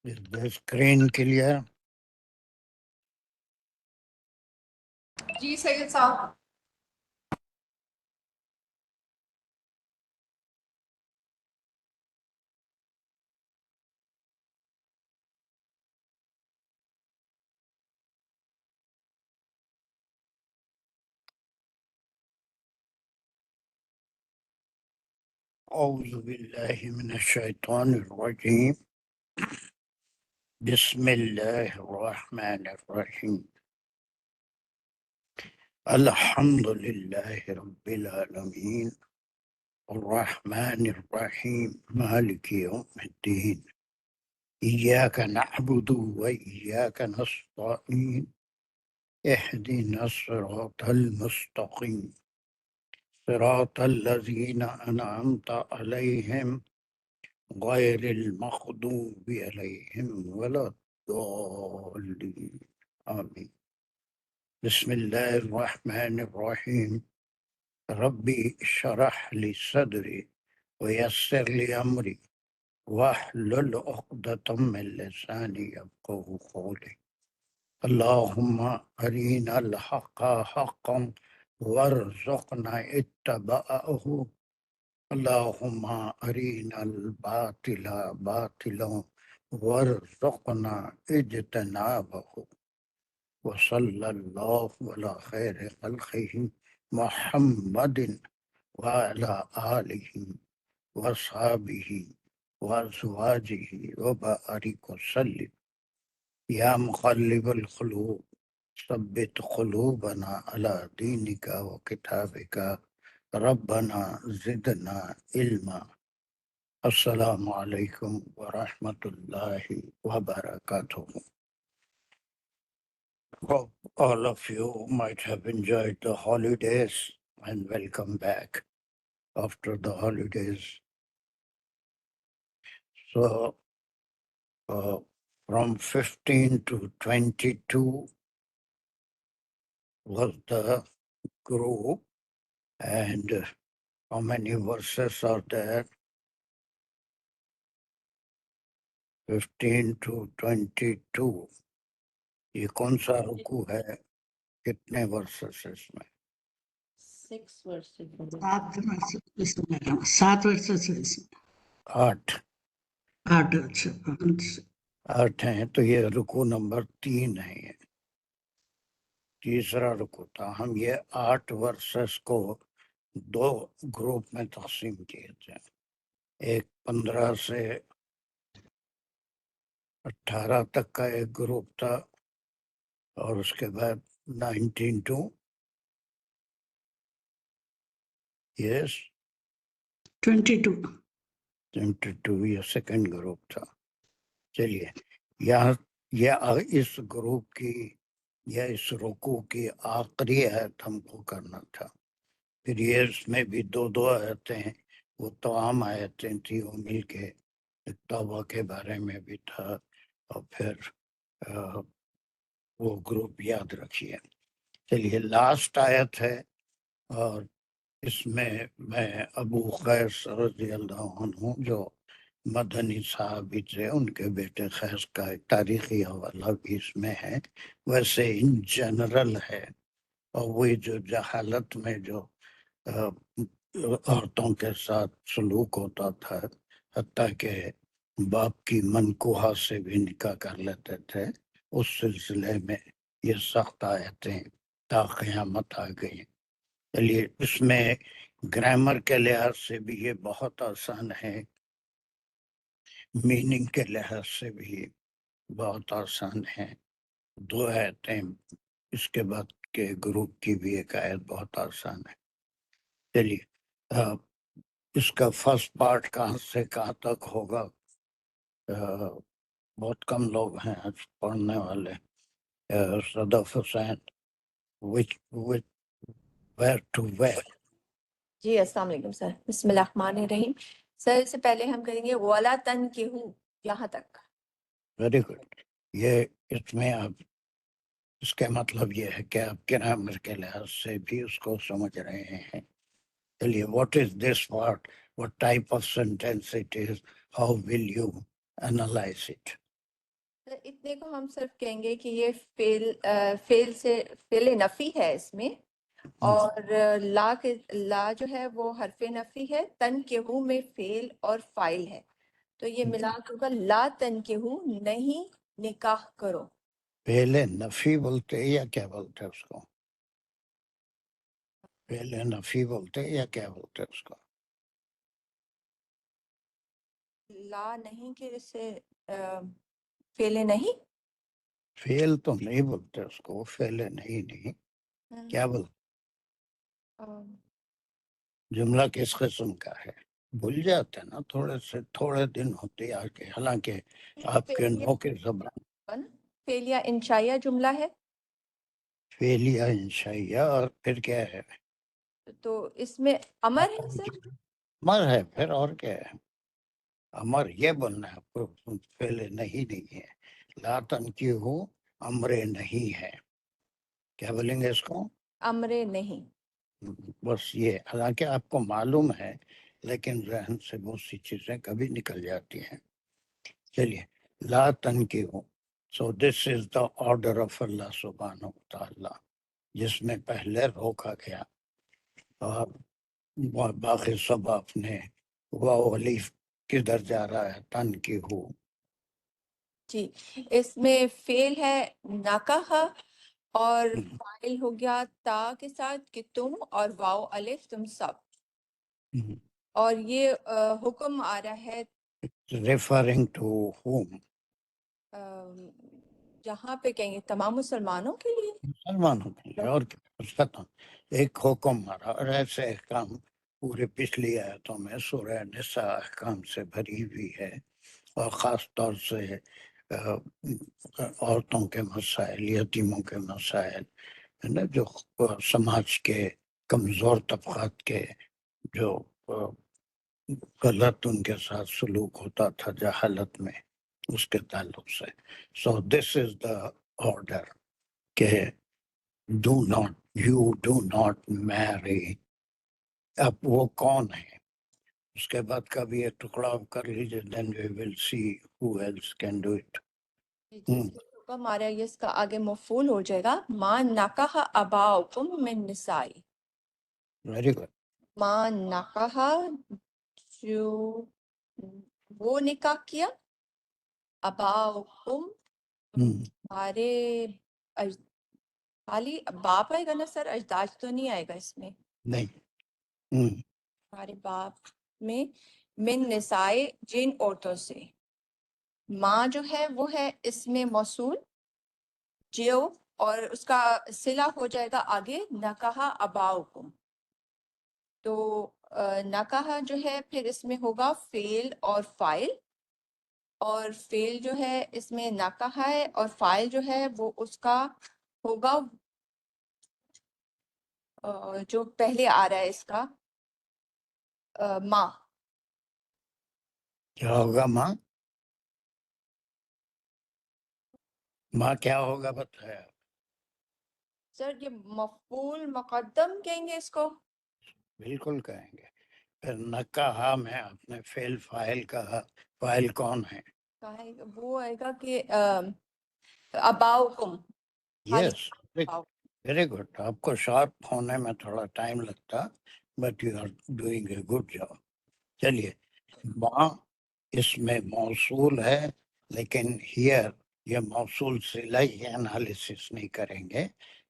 Is the screen clear? جی سید صاحب. أعوذ بالله من الشيطان الرجيم. بسم الله الرحمن الرحيم. الحمد لله رب العالمين الرحمن الرحيم مالك يوم الدين إياك نعبد وإياك نستعين اهدنا الصراط المستقيم صراط الذين أنعمت عليهم غير المغضوب عليهم ولا الضالين آمين. بسم الله الرحمن الرحيم. ربي اشرح لي صدري ويسر لي أمري واحلل عقدة من لساني يفقهوا قولي. اللهم أرنا الحق حقا وارزقنا اتباعه اللهم أرنا الباطل باطلا وارزقنا اجتنابه. وصلى الله على خير خلقه محمد وعلى آله وأصحابه وأزواجه وبارك وسلم. يا مقلب القلوب ثبت قلوبنا على دينك وكتابك ربنا زدنا علما. السلام علیکم ورحمۃ اللہ وبرکاتہ. Hope all of you might have enjoyed the holidays and welcome back after the holidays. So from 15 to 22 was the group, and how many verses are there? 15 to 22. یہ کون سا رکوع ہے؟ کتنے ورسز اس میں؟ 6 verses. 7 verses 8 8 ہیں، تو یہ رکوع نمبر 3 ہے. یہ تیسرا رکوع تھا. ہم یہ 8 ورسز کو 2 گروپ میں تقسیم کیے تھے. ایک 15 سے 18 تک کا ایک گروپ تھا، اور اس کے بعد 19 to yes 22 یہ سیکنڈ گروپ تھا. چلیے یہاں یہ اس گروپ کی یا اس رکوع کی آخری آیت ہم کو کرنا تھا. پھر یہ اس میں بھی 2 آیتیں ہیں، وہ تمام آیتیں تھی، وہ مل کے توبہ کے بارے میں بھی تھا. اور پھر وہ گروپ یاد رکھیے. چلیے لاسٹ آیت ہے، اور اس میں میں ابو قیس رضی اللہ عنہ جو مدنی صحابی تھے، ان کے بیٹے قیس کا ایک تاریخی حوالہ بھی اس میں ہے. ویسے ان جنرل ہے، اور وہی جو جہالت میں جو عورتوں کے ساتھ سلوک ہوتا تھا، حتیٰ کہ باپ کی منکوحہ سے بھی نکاح کر لیتے تھے، اس سلسلے میں یہ سخت آیتیں تا قیامت آ گئی. چلیے اس میں گرامر کے لحاظ سے بھی یہ بہت آسان ہے، میننگ کے لحاظ سے بھی بہت آسان ہے. 2 آیتیں، اس کے بعد کے گروپ کی بھی ایک آیت بہت آسان ہے. چلیے اس کا فرسٹ پارٹ کہاں سے کہاں تک ہوگا؟ بہت کم لوگ ہیں آج پڑھنے والے. صدف حسین where to where؟ جی السلام علیکم سر. بسم اللہ الرحمن الرحیم. سر اس سے پہلے ہم کریں گے وَلَا تَنْكِحُوا یہاں تک. Very good. یہ اس میں آپ اس کا مطلب یہ ہے کہ آپ گرامر کے لحاظ سے بھی اس کو سمجھ رہے ہیں. چلیے what is this word, what type of sentence it is, how will you analyze it؟ سر اتنے کو ہم صرف کہیں گے کہ یہ فعل نفی ہے اس میں، اور لا جو ہے وہ حرف نفی ہے، تن کے ہوں میں فعل اور فائل ہے، تو یہ ملا کے ہوگا لا تن کے ہوں نہیں نکاح کرو۔ پہلے نفی بولتے ہیں یا کیا بولتے ہیں اس کو؟ پہلے نفی بولتے ہیں یا کیا بولتے ہیں اس کو؟ لا نہیں کہ جیسے فعل نہیں، فعل تو نہیں بولتے اس کو، فعل نہیں کیا بولتے؟ جملہ کس قسم کا ہے؟ بھول جاتے ہیں نا، تھوڑے دن ہوتے آ کے، حالانکہ آپ کے نو کے زبان فعلیہ انشائیہ جملہ ہے، فعلیہ انشائیہ، اور پھر کیا ہے؟ تو اس میں امر ہے سر۔ امر ہے، پھر اور کیا ہے؟ امر یہ بولنا ہے آپ کو، پہلے نہیں ہے۔ لا تنکیحوا امر نہیں ہے، کیا بولیں گے اس کو؟ امر نہیں۔ بس یہ، حالانکہ آپ کو معلوم ہے لیکن ذہن سے بہت سی چیزیں کبھی نکل جاتی ہیں۔ چلیے، لا تنکیحوا، سو دس از دا آرڈر آف اللہ سبحانہ وتعالی، جس میں پہلے روکا گیا، اور باقی سب اپنے واو الف کدھر جا رہا ہے؟ تنکیحوا، جی، اس میں فعل ہے نکاح، اور فاعل ہو گیا تا کے ساتھ کہ تم، اور واو الف تم سب، اور یہ حکم آ رہا ہے ریفرنگ ٹو ہوم؟ جہاں پہ کہیں گے تمام مسلمانوں کے لیے۔ مسلمانوں کے لیے، اور کیا اس کا تو ایک حکم آ رہا، اور ایسے احکام پورے پچھلی آیتوں میں سورہ نساء احکام سے بھری ہوئی ہے، اور خاص طور سے عورتوں کے مسائل، یتیموں کے مسائل، ہے نا، جو سماج کے کمزور طبقات کے جو غلط ان کے ساتھ سلوک ہوتا تھا جہالت میں، اس کے تعلق سے۔ سو دس از دا آرڈر کہ you do not marry۔ اب وہ کون ہے، اس کے بعد کبھی یہ ٹکڑا کر لیجیے، then we will see who else can do it۔ جس کے حکم آ رہا ہے اس کا آگے مفعول ہو جائے گا ما نکاح اباؤکم من نسائی۔ Very good. ما نکاح، جو وہ نکاح کیا، اباؤکم ہمارے خالی باپ آئے گا نا سر، اجداد تو نہیں آئے گا اس میں؟ نہیں، ہمارے باپ میں من نسائے، جن عورتوں سے، ماں جو ہے وہ ہے اس میں موصول جو، اور اس کا صلہ ہو جائے گا آگے نکاح اباؤکم، تو نکاح جو ہے پھر اس میں ہوگا فعل اور فاعل، اور فعل جو ہے اس میں نکاح ہے، اور فاعل جو ہے وہ اس کا ہوگا جو پہلے آ رہا ہے اس کا ماں۔ کیا ہوگا؟ ماں کیا ہوگا بتایا؟ سر یہ مفعول مقدم کہیں گے اس کو؟ بالکل کہیں گے۔ پھر نکاح میں آپ نے فعل فاعل کہا، فاعل کون ہے؟ وہ آئے گا کہ اباؤکم، خالی یس، اباؤ۔ Very good. آپ کو شارپ ہونے میں تھوڑا ٹائم لگتا، but you are doing a good job. چلیے، ماں اس میں موصول ہے، لیکن ہیئر یہ موصول صلہ انالیسس نہیں کریں گے،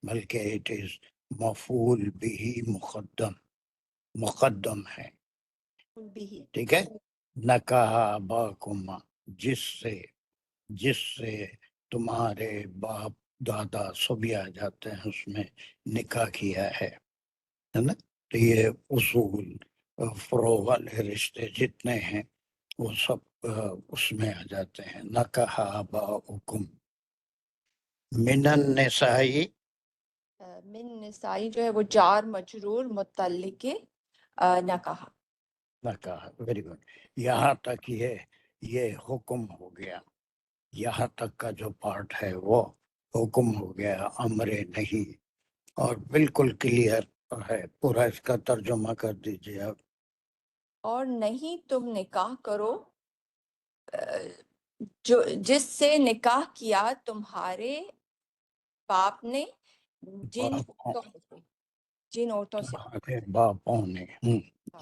بلکہ اٹ از مفعول بھی مقدم ہے، ٹھیک ہے۔ نکاح اباکما، جس سے تمہارے باپ دادا سبھی آ جاتے ہیں، اس میں نکاح کیا ہے نا، تو یہ اصول فروع والے رشتے جتنے ہیں وہ سب اس میں آ جاتے ہیں۔ نکاح اباؤکم من النساء، من نسائی جو ہے وہ جار مجرور متعلق نکاح۔ نکاح، ویری گڈ۔ یہاں تک یہ حکم ہو گیا، یہاں تک کا جو پارٹ ہے وہ حکم ہو گیا، امر نہیں، اور بالکل کلیئر ہے پورا۔ اس کا ترجمہ کر دیجیے آپ۔ اور نہیں تم نکاح کرو جس سے نکاح کیا تمہارے باپ نے جن عورتوں سے تمہارے باپوں نے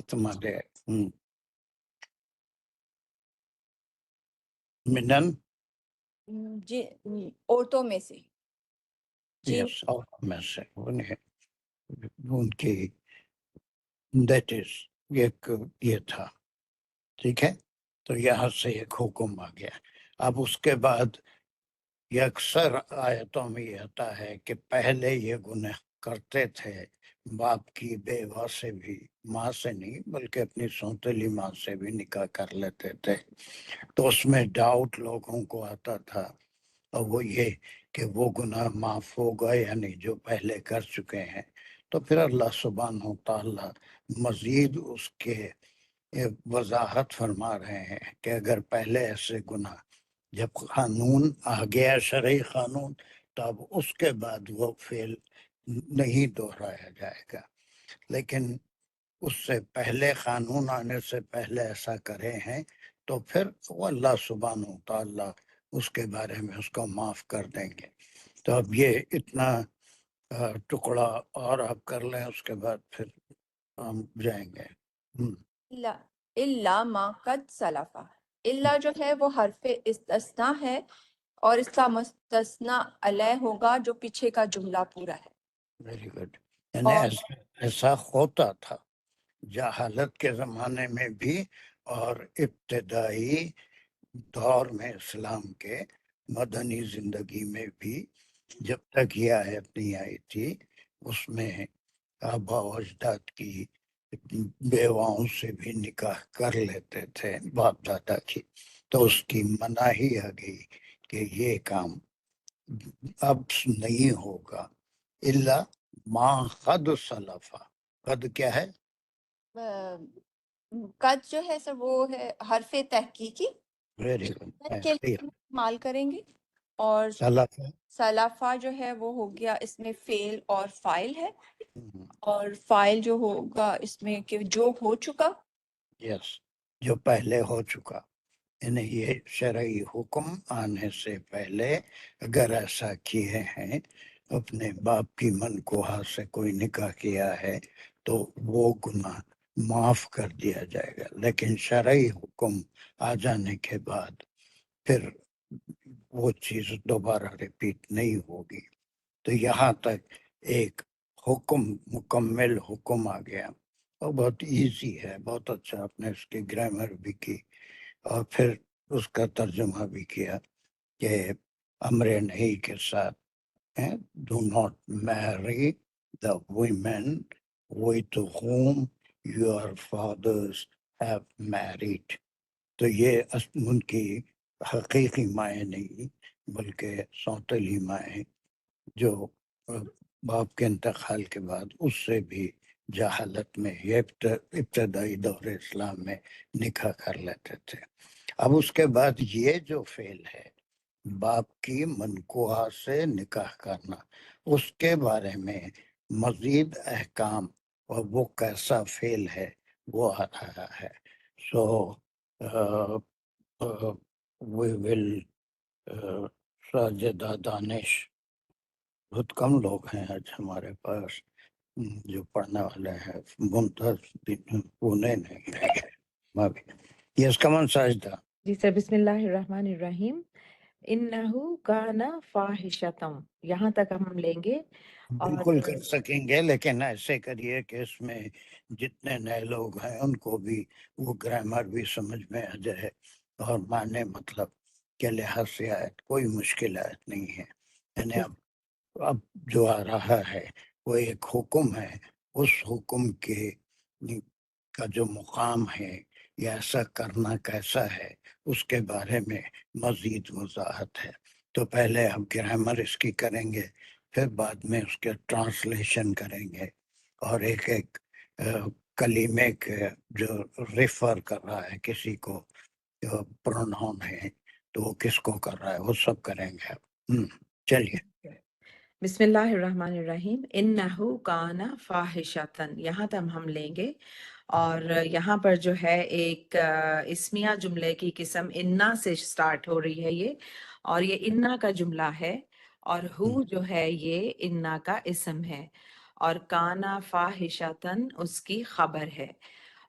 تمہارے منن عورتوں میں سے یس اور میں سے انہیں ان کی دیٹ از ایک یہ تھا. ٹھیک ہے، تو یہاں سے ایک حکم آ گیا. اب اس کے بعد یہ اکثر آیتوں میں یہ آتا ہے کہ پہلے یہ گناہ کرتے تھے باپ کی بیوہ سے بھی، ماں سے نہیں بلکہ اپنی سوتیلی ماں سے بھی نکاح کر لیتے تھے. تو اس میں ڈاؤٹ لوگوں کو آتا تھا، اور وہ یہ کہ وہ گناہ معاف ہوگا یا نہیں جو پہلے کر چکے ہیں. تو پھر اللہ سبحانہ و تعالیٰ مزید اس کے وضاحت فرما رہے ہیں کہ اگر پہلے ایسے گناہ جب قانون آ گیا شرعی قانون، تو اب اس کے بعد وہ فعل نہیں دہرایا جائے گا. لیکن اس سے پہلے قانون آنے سے پہلے ایسا کرے ہیں تو پھر وہ اللہ سبحانہ و تعالیٰ اس کے بارے میں اس کو معاف کر دیں گے. تو اب یہ اتنا ٹکڑا اور آپ کر لیں، اس کے بعد پھر ہم جائیں گے. اللہ ما قد سلفا. اللہ جو ہے وہ حرف استثناء ہے، اور اس کا مستثنیٰ علیہ ہوگا جو پیچھے کا جملہ پورا ہے. Very good. یعنی ایسا ہوتا تھا جہالت کے زمانے میں بھی اور ابتدائی دور میں اسلام کے مدنی زندگی میں بھی. جب تک یہ آیت نہیں آئی تھی اس میں آبا و اجداد کی بیواؤں سے بھی نکاح کر لیتے تھے باپ دادا کی. تو اس کی مناہی آ گئی کہ یہ کام اب نہیں ہوگا الا ما قد سلفا. قد کیا ہے؟ قد جو ہے سر وہ ہے حرف تحقیقی ویری کے لیے استعمال کریں گے، اور سلفا سلافہ جو ہے وہ ہو گیا اس میں فعل اور فاعل ہے، اور فاعل جو ہوگا اس میں کہ جو ہو چکا. یس، جو پہلے ہو چکا. یعنی یہ شرعی حکم آنے سے پہلے اگر ایسا کیے ہیں، اپنے باپ کی منکوحہ سے کوئی نکاح کیا ہے تو وہ گناہ معاف کر دیا جائے گا. لیکن شرعی حکم آ جانے کے بعد پھر وہ چیز دوبارہ ریپیٹ نہیں ہوگی. تو یہاں تک ایک حکم، مکمل حکم آ گیا، اور بہت ایزی ہے، بہت اچھا. آپ نے اس کی گرامر بھی کی اور پھر اس کا ترجمہ بھی کیا کہ امر نہیں کے ساتھ do not marry the women with whom your fathers have married. تو یہ ان کی حقیقی مائیں نہیں بلکہ سوتیلی مائیں جو باپ کے انتقال کے بعد اس سے بھی جہالت میں یہ ابتدائی دور اسلام میں نکاح کر لیتے تھے. اب اس کے بعد یہ جو فعل ہے باپ کی منکوحہ سے نکاح کرنا، اس کے بارے میں مزید احکام اور وہ کیسا فعل ہے وہ آ رہا ہے. سو we will ساجدہ دانش، بہت کم لوگ ہیں آج ہمارے پاس جو پڑھنے والے ہیں. ممتاز پونے نہیں. یس کمن ساجدہ. جی سر، بسم اللہ الرحمن الرحیم. انہو کان فاحشتم، یہاں تک ہم لیں گے. بالکل کر سکیں گے، لیکن ایسے کریے کہ اس میں جتنے نئے لوگ ہیں ان کو بھی وہ گرامر بھی سمجھ میں آ جائے اور معنی مطلب کے لحاظ سے آیت کوئی مشکل آیت نہیں ہے. یعنی اب جو آ رہا ہے وہ ایک حکم ہے، اس حکم کے کا جو مقام ہے یا ایسا کرنا کیسا ہے اس کے بارے میں مزید وضاحت ہے. تو پہلے ہم گرامر اس کی کریں گے، پھر بعد میں اس کے ٹرانسلیشن کریں گے، اور ایک ایک کلمے کے جو ریفر کر رہا ہے کسی کو، جو پروناؤن ہے تو وہ کس کو کر رہا ہے، وہ سب کریں گے. چلیے. بسم اللہ الرحمن الرحیم. انہو کان فاحشتن، یہاں تک ہم لیں گے. اور یہاں پر جو ہے ایک اسمیہ جملے کی قسم انا سے سٹارٹ ہو رہی ہے یہ، اور یہ انا کا جملہ ہے، اور ہو جو ہے یہ انا کا اسم ہے، اور کانا فاحشتن اس کی خبر ہے،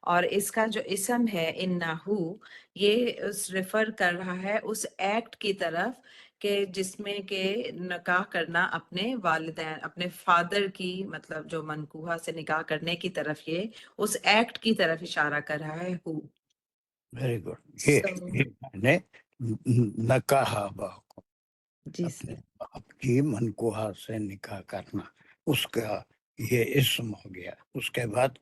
اور اس کا جو اسم ہے انہو، یہ اس ریفر کر رہا ہے اس ایکٹ کی طرف کہ جس میں کہ نکاح کرنا اپنے والدین، اپنے فادر کی، مطلب جو منکوحہ سے نکاح کرنے کی طرف، یہ اس ایکٹ کی طرف اشارہ کر رہا ہے ہو۔ Very good. یہ میں نے نکاح کو جی اپنے سر، باپ کی منکوحہ سے نکاح کرنا، اس کا یہ اسم ہو گیا. اس کے بعد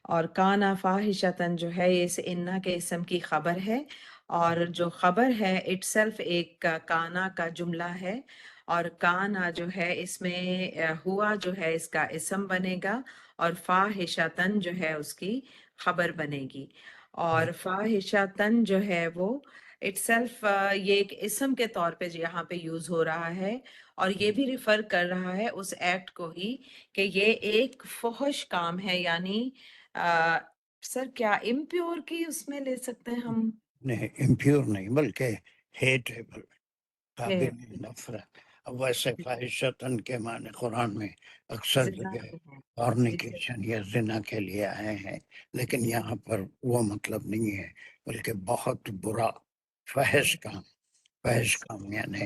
اور کانا فاحشتن جو ہے یہ اس انا کے اسم کی خبر ہے، اور جو خبر ہے اٹ سیلف ایک کانا کا جملہ ہے، اور کانا جو ہے اس میں ہوا جو ہے اس کا اسم بنے گا، اور فاحشتن جو ہے اس کی خبر بنے گی، اور فاحشتن جو ہے وہ اٹ سیلف یہ ایک اسم کے طور پہ یہاں پہ یوز ہو رہا ہے، اور یہ بھی ریفر کر رہا ہے اس ایکٹ کو ہی کہ یہ ایک فحش کام ہے، یعنی سر کیا امپیور کی اس میں لے سکتے ہیں ہم؟ نہیں، امپیور نہیں بلکہ ہیٹیبل، قابل نفرت. اب ویسے فاحشتن کے معنی قرآن میں اکثر زنا جگہ کے ہیں۔ فارنیکیشن یا زنا کے لیے آئے ہیں، لیکن یہاں پر وہ مطلب نہیں ہے، بلکہ بہت برا فحش کام. فحش کام یعنی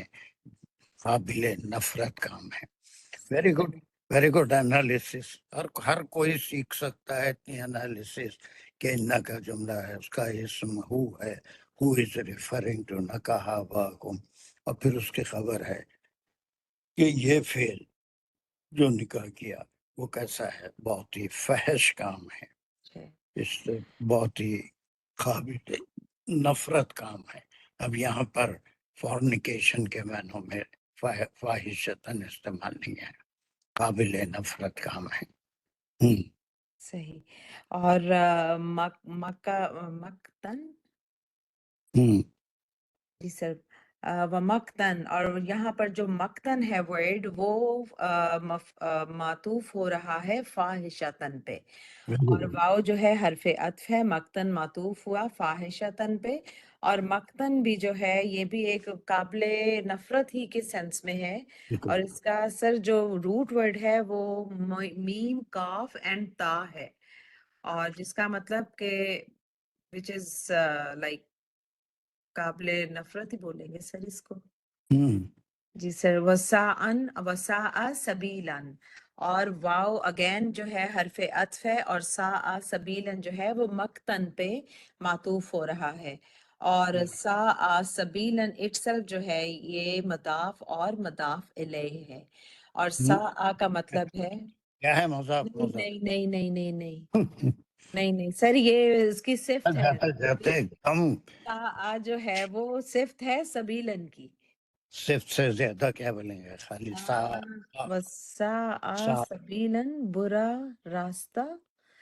قابل نفرت کام ہے. Very good, very good analysis. ہر کوئی سیکھ سکتا ہے اتنی انالیسس کہ ان کا جملہ ہے، اس کا اسم ہو ہے، ہو از ریفرنگ ٹو نکاح باکم، اور پھر اس کی خبر ہے کہ یہ فعل جو نکاح کیا وہ کیسا ہے، بہت ہی فحش کام ہے، اس سے بہت ہی قابل نفرت کام ہے. اب یہاں پر فورنیکیشن کے معنوں میں فاحشتن استعمال نہیں ہے، قابل نفرت کام ہے. صحیح. اور مقتن، جی سر، ومقتن، اور یہاں پر جو مقتن ہے ورڈ وہ معطوف ہو رہا ہے فاحشتن پہ، اور واو جو ہے حرف عطف ہے، مقتن معطوف ہوا فاحشتن پہ، اور مقتن بھی جو ہے یہ بھی ایک قابل نفرت ہی کے سینس میں ہے، اور اس کا سر جو روٹ ورڈ ہے وہ میم کاف اینڈ تا ہے، اور جس کا مطلب کہ which is like قابل نفرت ہی بولیں گے سر اس کو. جی سر، وساءن وساء سبیلن، اور واو اگین جو ہے حرف عطف ہے، اور ساء سبیلن جو ہے وہ مقتن پہ معطوف ہو رہا ہے، اور ساء سبیلن اٹسلف جو ہے یہ مضاف اور مضاف الیہ ہے، اور ساء کا مطلب ہے کیا ہے مضاف نہیں مضاف نہیں نہیں نہیں نہیں نہیں نہیں نہیں سر، یہ اس کی صفت ہے، جاتے کم ساء جو ہے وہ صفت ہے سبیلن کی. صفت سے زیادہ کیا بولیں گے، خالی وساء سا سبیلن، برا راستہ.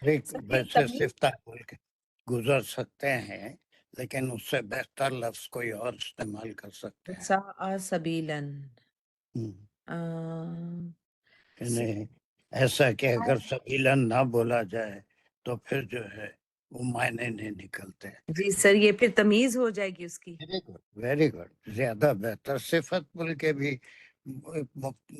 سر یہ ویسے تمیز صفتہ بول کے گزر سکتے ہیں، لیکن اس سے بہتر لفظ کوئی اور استعمال کر سکتے ہیں. وساء سبیلن، یعنی ایسا کہ اگر سبیلن نہ بولا جائے تو پھر جو ہے وہ معنی نہیں نکلتے. جی سر یہ پھر تمیز ہو جائے گی اس کی. Very good. زیادہ بہتر صفت بول کے بھی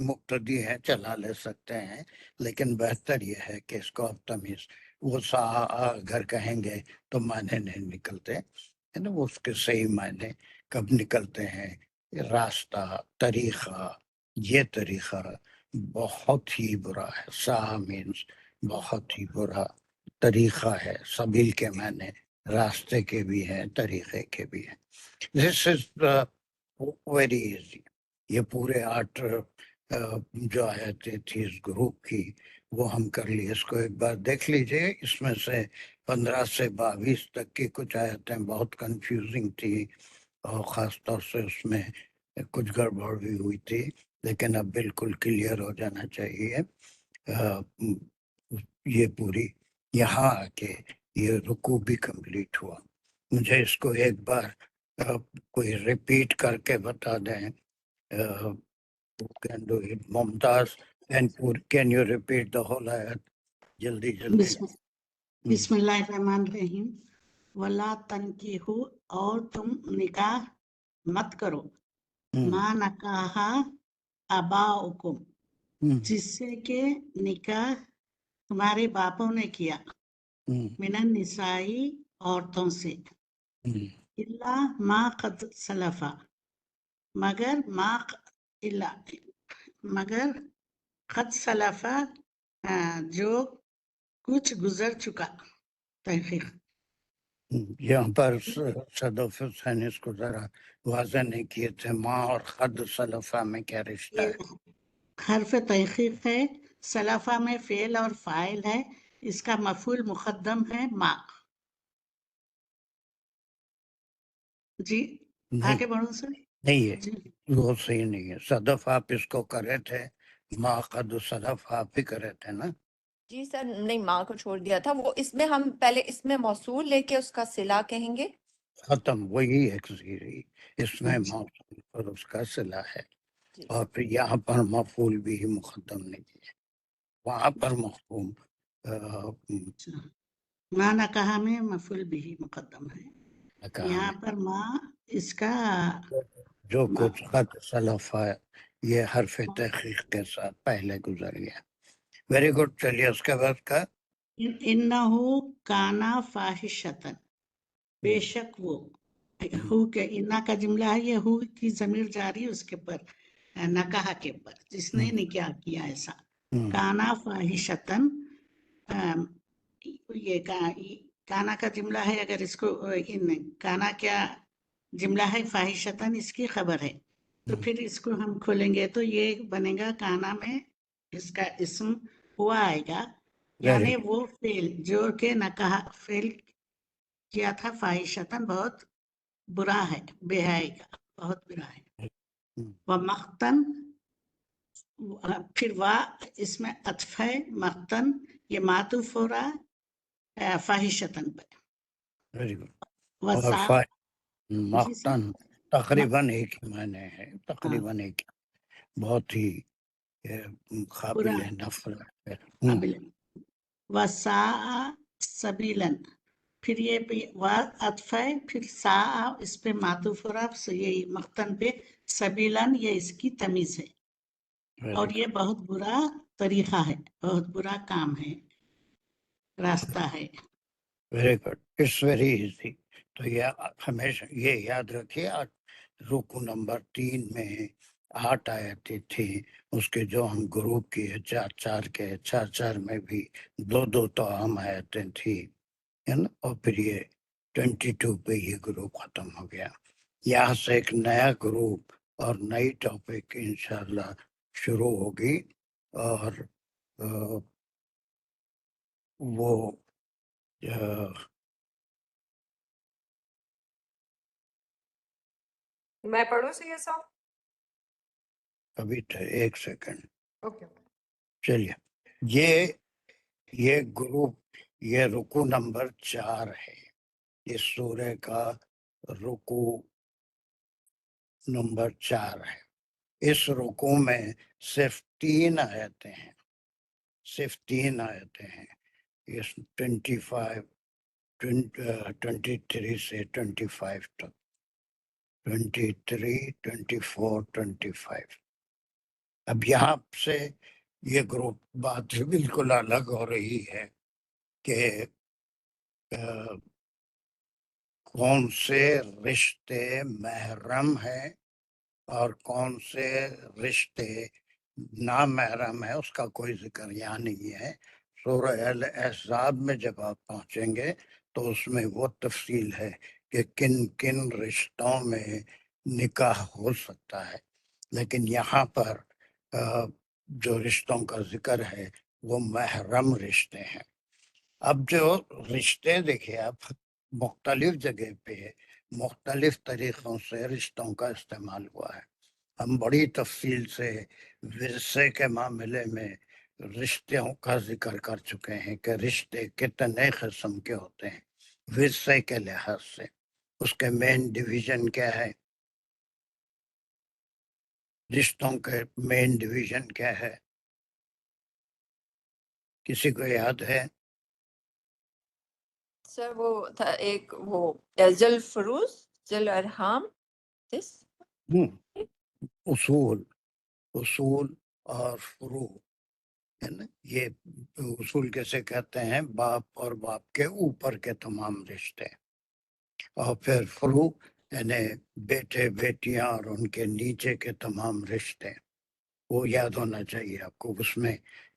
مقتدی ہیں، چلا لے سکتے ہیں، لیکن بہتر یہ ہے کہ اس کو اب تمیز، وہ سا اگر کہیں گے تو معنی نہیں نکلتے، یعنی وہ اس کے صحیح معنی کب نکلتے ہیں. راستہ، طریقہ، یہ طریقہ بہت ہی برا ہے. سا مینس بہت ہی برا طریقہ ہے. سبیل کے معنی راستے کے بھی ہیں، طریقے کے بھی ہیں. دس از ویری ایزی. یہ پورے 8 جو آیتیں تھی اس گروپ کی وہ ہم کر لیے. اس کو ایک بار دیکھ لیجئے. اس میں سے 15 سے 22 تک کی کچھ آیتیں بہت کنفیوزنگ تھی، اور خاص طور سے اس میں کچھ گڑبڑ بھی ہوئی تھی، لیکن اب بالکل کلیئر ہو جانا چاہیے. یہ پوری یہاں آ کے یہ رکوع بھی کمپلیٹ ہوا. مجھے اس کو ایک بار کوئی ریپیٹ کر کے بتا دیں. Mumtaz, can you repeat the whole آیت جلدی جلدی؟ بسم اللہ الرحمن الرحیم ولا تنکیحو اور تم نکاح مت کرو ما نکاح آباؤکم جس سے کہ نکاح تمہارے باپوں نے کیا من النسائی عورتوں سے الا ما قد سلفا مگر قد سلفا جو کچھ گزر چکا تحقیق یہاں پر صدف حسین اس کو ذرا واضح نہیں کیے تھے، ماں اور خد سلفہ میں کیا رشتہ یہ ہے؟ حرف تحقیق ہے، سلفہ میں فعل اور فاعل ہے، اس کا مفعول مقدم ہے ما. جی نہیں آگے بڑھوں سر. نہیں ہے، جی وہ صحیح نہیں ہے. صدف آپ اس کو کرے تھے، ماں قد صدف آپ ہی کرے تھے نا. جی سر نہیں ماں کو چھوڑ دیا تھا، وہ اس میں ہم پہلے اس میں موصول لے کے اس کا صلہ کہیں گے. ختم وہی ایکزیری، اس میں اچھا موصول پر اس کا صلہ ہے، جی اور پھر یہاں پر مفعول بھی مقدم نہیں ہے. وہاں پر مفہوم اچھا. ما نکاح میں مفعول بھی مقدم ہے، کہا یہاں میں پر ما اس کا جو ما کچھ خط سلف ہے یہ حرف تحقیق کے ساتھ پہلے گزر گیا. Very good. چلیے اس کے بعد کا انہو کانا فاحشتن، بے شک وہ ہو کے انا کا جملہ ہے، یہ ہو کی ضمیر جاری اس کے پر نکاح کے پر جس نے نکاح کیا ایسا. کانا فاحشتن یہ کانا کا جملہ ہے، اگر اس کو کانا کیا جملہ ہے، فاحشتن اس کی خبر ہے، تو پھر اس کو ہم کھولیں گے تو یہ بنے گا کانا میں اس کا اسم ہوا آئے گا، یعنی وہ فعل جو کہ نکاح فعل کیا تھا، فاحشتن بہت برا ہے، بے حیائی کا بہت برا ہے. ومقتن پھر اس میں عطف ہے، مقتن یہ معطوف ہو رہا فاحشتن پہ. Very good. اور وسا جی سر مقتن تقریباً ایک ہی معنی ہے، تقریباً ایک بہت ہی قابل برا نفرت ہے. قابل وسا سبیلن، پھر یہ عطف ہے، پھر سا اس پہ معطوف ہو رہا، یہ مقتن پہ سبیلن یہ اس کی تمیز ہے، اور یہ بہت برا طریقہ ہے، بہت برا کام ہے، راستہ ہے. Very good. It's very easy. تو یہ ہمیشہ یہ یاد رکھیے، رکو نمبر 3 میں 8 آیتیں تھیں، اس کے جو ہم گروپ کی ہے 4 کے 4 میں بھی 2 تو عام آیتیں تھیں، اور پھر یہ 22 پہ یہ گروپ ختم ہو گیا. یہاں سے ایک نیا گروپ اور نئی ٹاپک انشاءاللہ شروع ہوگی، اور وہ میں پڑھوں سے یہ سب. ابھی ایک سیکنڈ. اوکے چلیے، یہ گروپ یہ رکو نمبر 4 ہے، اس سورہ کا رکو نمبر 4 ہے. اس رکو میں صرف 3 آیتیں ہیں، صرف 3 آیتیں ہیں. اس 23 سے 25 تک، 23 24 25. اب یہاں سے یہ گروپ بات بالکل الگ ہو رہی ہے کہ کون سے رشتے محرم ہیں اور کون سے رشتے نامحرم ہیں، اس کا کوئی ذکر یہاں نہیں ہے. سورہ الاحزاب میں جب آپ پہنچیں گے تو اس میں وہ تفصیل ہے کہ کن کن رشتوں میں نکاح ہو سکتا ہے، لیکن یہاں پر جو رشتوں کا ذکر ہے وہ محرم رشتے ہیں. اب جو رشتے دیکھیں آپ، مختلف جگہ پہ مختلف طریقوں سے رشتوں کا استعمال ہوا ہے. ہم بڑی تفصیل سے ورثے کے معاملے میں رشتوں کا ذکر کر چکے ہیں کہ رشتے کتنے قسم کے ہوتے ہیں ورثے کے لحاظ سے. اس کے مین ڈویژن کیا ہے، رشتوں کے مین ڈویژن کیا ہے، کسی کو یاد ہے؟ سر وہ تھا ایک وہ ذل فروز ذل ارحام this اصول اصول اور فروع ہے نا، یہ اصول کیسے کہتے ہیں؟ باپ اور باپ کے اوپر کے تمام رشتے، اور پھر فروع یعنی بیٹے بیٹیاں اور ان کے نیچے کے تمام رشتے. وہ یاد ہونا چاہیے آپ کو، اس میں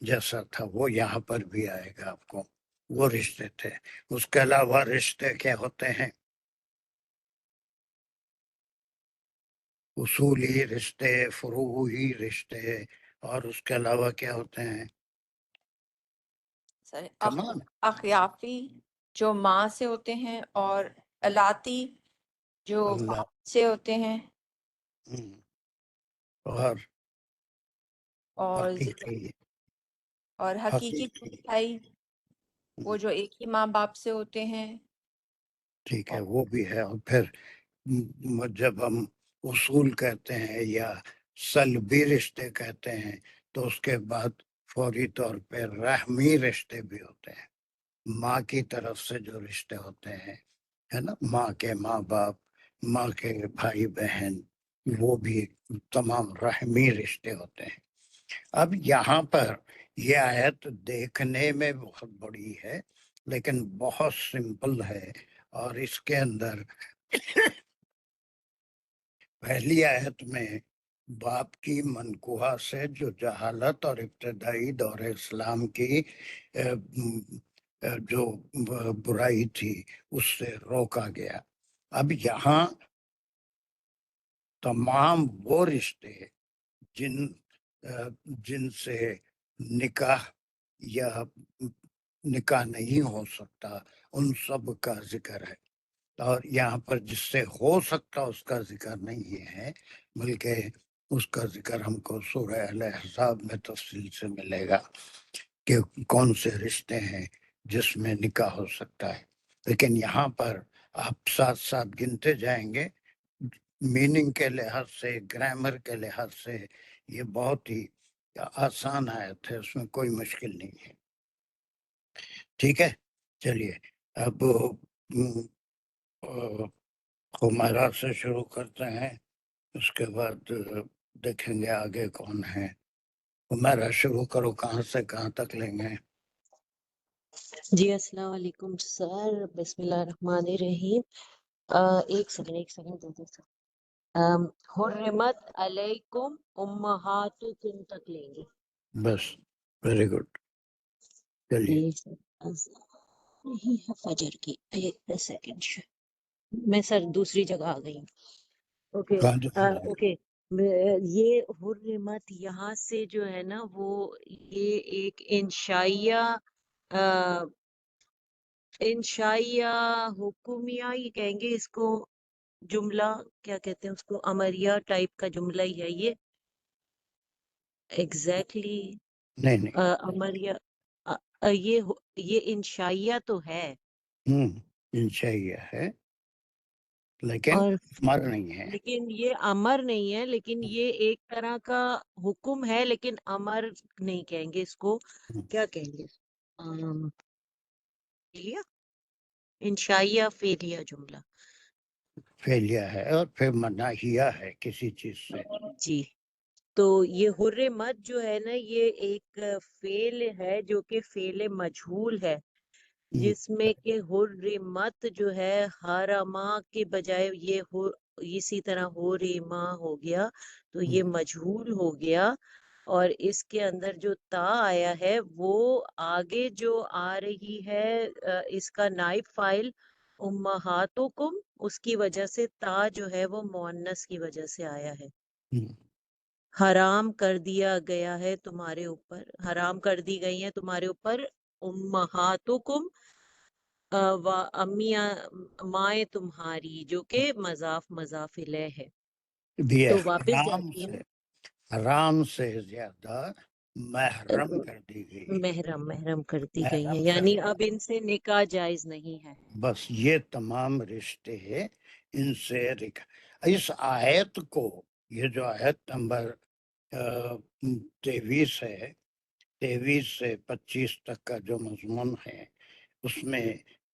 جیسا تھا وہ یہاں پر بھی آئے گا آپ کو، وہ رشتے تھے. اس کے علاوہ رشتے کیا ہوتے ہیں؟ اصولی رشتے، فروعی رشتے، اور اس کے علاوہ کیا ہوتے ہیں؟ سر کمان. اخیافی جو ماں سے ہوتے ہیں، اور الاتی جو اللہ. باپ سے ہوتے ہیں، اور اور حقیقی اور حقیقی حقیقی بھائی وہ جو ایک ہی ماں باپ سے ہوتے ہیں. ٹھیک ہے، وہ بھی ہے. اور پھر جب ہم اصول کہتے ہیں یا سلبی رشتے کہتے ہیں تو اس کے بعد فوری طور پہ رحمی رشتے بھی ہوتے ہیں. ماں کی طرف سے جو رشتے ہوتے ہیں، ہے نا، ماں کے ماں باپ، ماں کے بھائی بہن، وہ بھی تمام رحمی رشتے ہوتے ہیں. اب یہاں پر یہ آیت دیکھنے میں بہت بڑی ہے لیکن بہت سمپل ہے، اور اس کے اندر پہلی آیت میں باپ کی منکوہا سے جو جہالت اور ابتدائی دور اسلام کی جو برائی تھی اس سے روکا گیا. اب یہاں تمام وہ رشتے جن سے نکاح یا نکاح نہیں ہو سکتا ان سب کا ذکر ہے، اور یہاں پر جس سے ہو سکتا اس کا ذکر نہیں ہے، بلکہ اس کا ذکر ہم کو سورہ الاحزاب میں تفصیل سے ملے گا کہ کون سے رشتے ہیں جس میں نکاح ہو سکتا ہے. لیکن یہاں پر آپ ساتھ ساتھ گنتے جائیں گے، میننگ کے لحاظ سے، گرامر کے لحاظ سے یہ بہت ہی آسان آیت ہے، اس میں کوئی مشکل نہیں ہے. ٹھیک ہے، چلیے اب خمیرہ سے شروع کرتے ہیں، اس کے بعد دیکھیں گے آگے کون ہے. خمیرہ شروع کرو، کہاں سے کہاں تک لیں گے؟ جی السلام علیکم سر، بسم اللہ الرحمن الرحیم. ایک سیکنڈ دے دیں سر. حرمت علیکم امہاتکم تک لیں گے. بس، ویری گڈ. چلیے. جی سر نہیں ہے فجر کی، ایک سیکنڈ میں سر دوسری جگہ آ گئی ہوں. اوکے کہاں جانا ہے؟ اوکے. یہ حرمت یہاں سے جو ہے نا وہ یہ ایک انشائیہ حکومیہ ہی کہیں گے اس کو، جملہ کیا کہتے ہیں اس کو، امریہ ٹائپ کا جملہ ہی ہے یہ. ایگزیکٹلی نہیں نہیں، امریہ یہ انشائیہ تو ہے انشائیہ ہے لیکن اور مر نہیں ہے. لیکن یہ امر نہیں ہے، لیکن یہ ایک طرح کا حکم ہے، لیکن امر نہیں کہیں گے اس کو. کیا کہیں گے؟ انشائیہ فعلیہ جملہ. فعلیہ ہے، اور پھر مناہیہ ہے کسی چیز سے. جی تو یہ حرمت جو ہے نا یہ ایک فعل ہے جو کہ فعل مجہول ہے، جس میں کہ حرمت جو ہے حرما کے بجائے یہ اسی طرح حرما ہو گیا تو یہ مجہول ہو گیا. اور اس کے اندر جو تا آیا ہے وہ آگے جو آ رہی ہے اس کا نائب فاعل امہاتکم، اس کی وجہ سے تا جو ہے وہ مؤنث کی وجہ سے آیا ہے. حرام کر دیا گیا ہے تمہارے اوپر، حرام کر دی گئی ہیں تمہارے اوپر امہاتکم و مائیں تمہاری، جو کہ مضاف الیہ ہے. بھی تو واپس حرام جاتی سے، ہوں. حرام سے زیادہ محرم کر دی گئی. محرم کر دی گئی محرم ہے، سے یعنی اب ان سے نکاح جائز نہیں ہے. بس یہ تمام رشتے ان سے اس آیت کو، یہ جو آیت نمبر 23 ہے، 23 سے 25 تک کا جو مضمون ہے اس میں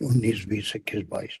19, 20, 21, 22।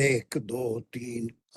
1, 2, 3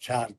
4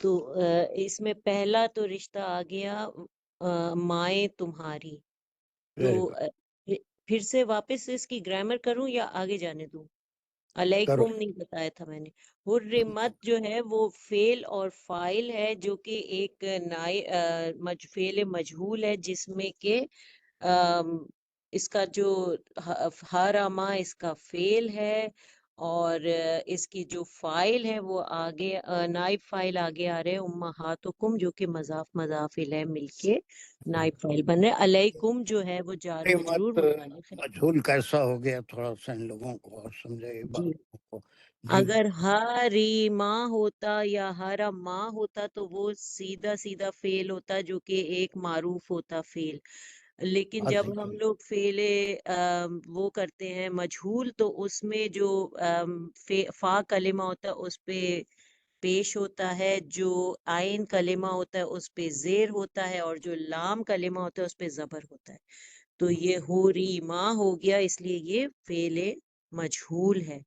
تو اس میں پہلا تو رشتہ آ گیا مائیں تمہاری. تو Very good. پھر سے واپس اس کی گرامر کروں یا آگے جانے دوں؟ کرو. علیکم نہیں بتایا تھا میں نے. حرمت جو ہے وہ فعل اور فاعل ہے جو کہ ایک فعل مجہول ہے جس میں کہ اس کا جو حرامہ اس کا فعل ہے اور اس کی جو فائل ہے وہ آگے نائب فائل آگے آ رہے ہیں امہاتکم جو کہ مضاف الیہ مل کے نائب فائل بن رہے. علیکم جو ہے وہ جار مجرور متعلق ہے. مجھول کیسا ہو گیا تھوڑا سا ان لوگوں کو اور سمجھائے جی بات کو. جی اگر حریما ہوتا یا حرما ہوتا تو وہ سیدھا سیدھا فعل ہوتا جو کہ ایک معروف ہوتا فعل. لیکن جب ہم لوگ فعل وہ کرتے ہیں مجہول تو اس میں جو فا کلمہ ہوتا ہے اس پہ پیش ہوتا ہے, جو عین کلمہ ہوتا ہے اس پہ زیر ہوتا ہے اور جو لام کلمہ ہوتا ہے اس پہ زبر ہوتا ہے. تو یہ حریما ہو گیا اس لیے یہ فعل مجہول ہے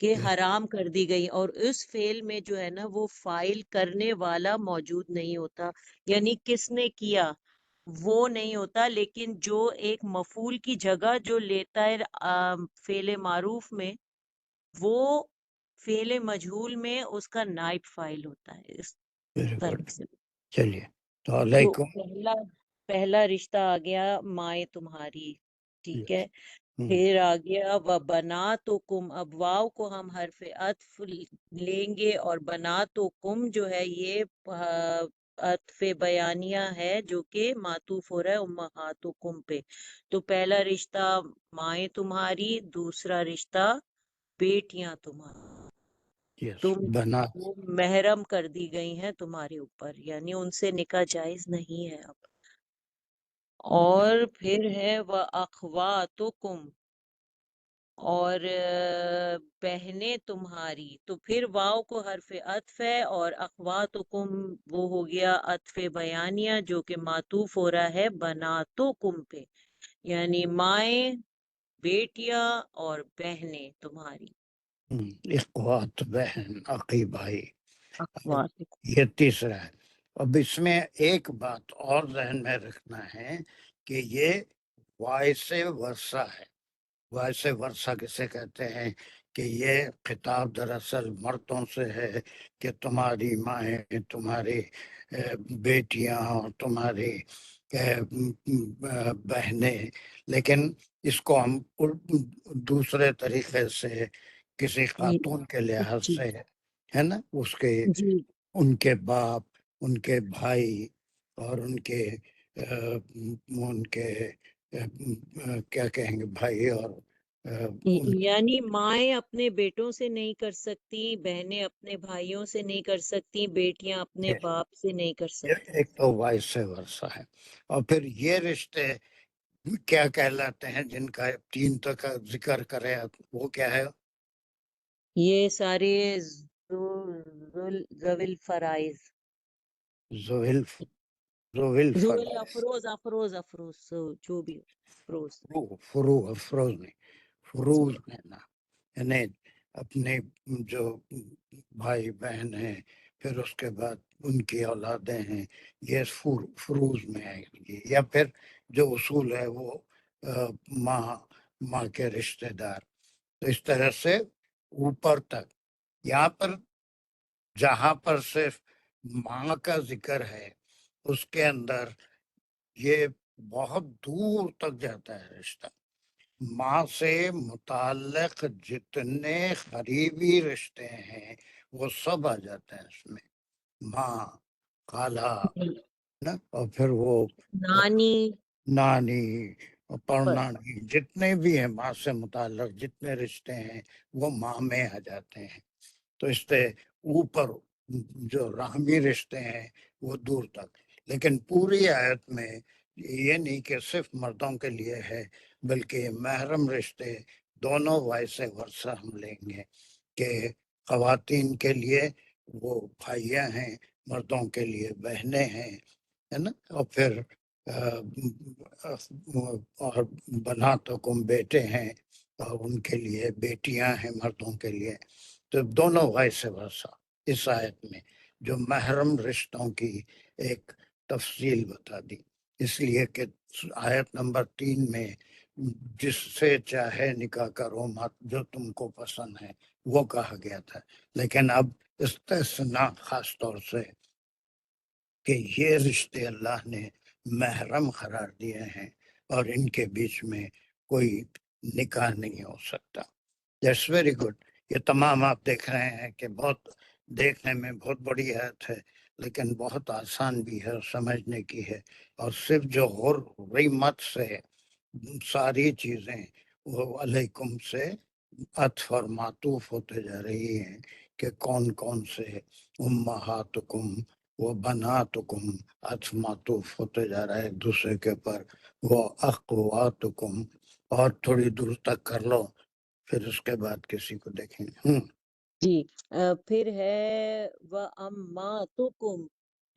کہ حرام کر دی گئی, اور اس فعل میں جو ہے نا وہ فائل کرنے والا موجود نہیں ہوتا, یعنی کس نے کیا وہ نہیں ہوتا, لیکن جو ایک مفعول کی جگہ جو لیتا ہے فعل معروف میں وہ فعل مجہول میں اس کا نائب فاعل ہوتا ہے. اس Very طرح good. سے چلیے تو تو علیکم. پہلا رشتہ آ گیا مائیں تمہاری, ٹھیک ہے. ہم، پھر آ گیا و بنا تو کم. اب واو کو ہم حرف عطف لیں گے اور بنا تو کم جو ہے یہ عطف بیانیہ ہے جو کہ معطوف ہو رہا ہے امہاتکم پہ. تو پہلا رشتہ مائیں تمہاری, دوسرا رشتہ بیٹیاں تمہاری. yes تم بنا. وہ محرم کر دی گئی ہیں تمہارے اوپر, یعنی ان سے نکاح جائز نہیں ہے اب. اور پھر ہے وہ اخواتکم اور بہنیں تمہاری. تو پھر واو کو حرف عطف ہے اور اخواتکم وہ ہو گیا عطف بیانیہ جو کہ معطوف ہو رہا ہے بناتکم پہ, یعنی مائیں بیٹیاں اور بہنیں تمہاری. اخوات بہن عقی بھائی. اخواتکم. یہ تیسرا ہے. اب اس میں ایک بات اور ذہن میں رکھنا ہے کہ یہ وائس ورثہ ہے. وائس ورثہ کسے کہتے ہیں کہ یہ خطاب دراصل مردوں سے ہے کہ تمہاری مائیں, تمہاری بیٹیاں اور تمہاری بہنیں, لیکن اس کو ہم دوسرے طریقے سے کسی خاتون کے لحاظ جی سے ہے نا, اس کے جی ان کے باپ, ان کے بھائی اور ان کے کیا کہیں گے بھائی اور یعنی مائیں اپنے بیٹوں سے نہیں کر سکتی, بہنیں اپنے بھائیوں سے نہیں کر سکتی, بیٹیاں اپنے باپ سے نہیں کر سکتی. ایک تو وائس ورثہ ہے. اور پھر یہ رشتے کیا کہلاتے ہیں جن کا 3 تک ذکر کرے, وہ کیا ہے؟ یہ سارے ذوی الفرائض, ذوی ذوی الفرائض. افروز جو بھی افروز. فروز نہیں, فروز میں نا, یعنی اپنے جو بھائی بہن ہیں پھر اس کے بعد ان کی اولادیں ہیں, یہ فروز میں آئے گی. یا پھر جو اصول ہے وہ ماں کے رشتہ دار. تو اس طرح سے اوپر تک. یہاں پر جہاں پر صرف ماں کا ذکر ہے اس کے اندر یہ بہت دور تک جاتا ہے رشتہ. ماں سے متعلق جتنے قریبی رشتے ہیں وہ سب آ جاتے ہیں اس میں. ماں, خالہ نا, اور پھر وہ نانی نانی اور پڑنانی, جتنے بھی ہیں ماں سے متعلق جتنے رشتے ہیں وہ ماں میں آ جاتے ہیں. تو اس سے اوپر جو رحمی رشتے ہیں وہ دور تک. لیکن پوری آیت میں یہ نہیں کہ صرف مردوں کے لیے ہے بلکہ محرم رشتے دونوں وائس ورثہ ہم لیں گے کہ خواتین کے لیے وہ بھائیاں ہیں, مردوں کے لیے بہنیں ہیں, ہے نا. اور پھر اور بناتکم بیٹے ہیں اور ان کے لیے بیٹیاں ہیں مردوں کے لیے. تو دونوں وائس ورثہ اس آیت میں. جو محرم رشتوں کی ایک تفصیل بتا دی، اس لیے کہ آیت نمبر 3 میں جس سے چاہے نکاح کرو مت، جو تم کو پسند ہے وہ کہا گیا تھا، لیکن اب استثناء خاص طور سے کہ یہ رشتے اللہ نے محرم قرار دیے ہیں اور ان کے بیچ میں کوئی نکاح نہیں ہو سکتا۔ That's very good. یہ تمام آپ دیکھ رہے ہیں کہ بہت دیکھنے میں بہت بڑی آیت ہے، لیکن بہت آسان بھی ہے، سمجھنے کی ہے، اور صرف جو حرمت سے ساری چیزیں وہ علیکم سے عطف اور معطوف ہوتے جا رہی ہیں کہ کون کون سے امہاتکم وہ بناتکم عطف معطوف ہوتے جا رہا ہے ایک دوسرے کے پر، وہ اخواتکم، اور تھوڑی دور تک کر لو پھر اس کے بعد کسی کو دیکھیں گے۔ جی پھر ہے وَأَمَّاتُكُمْ،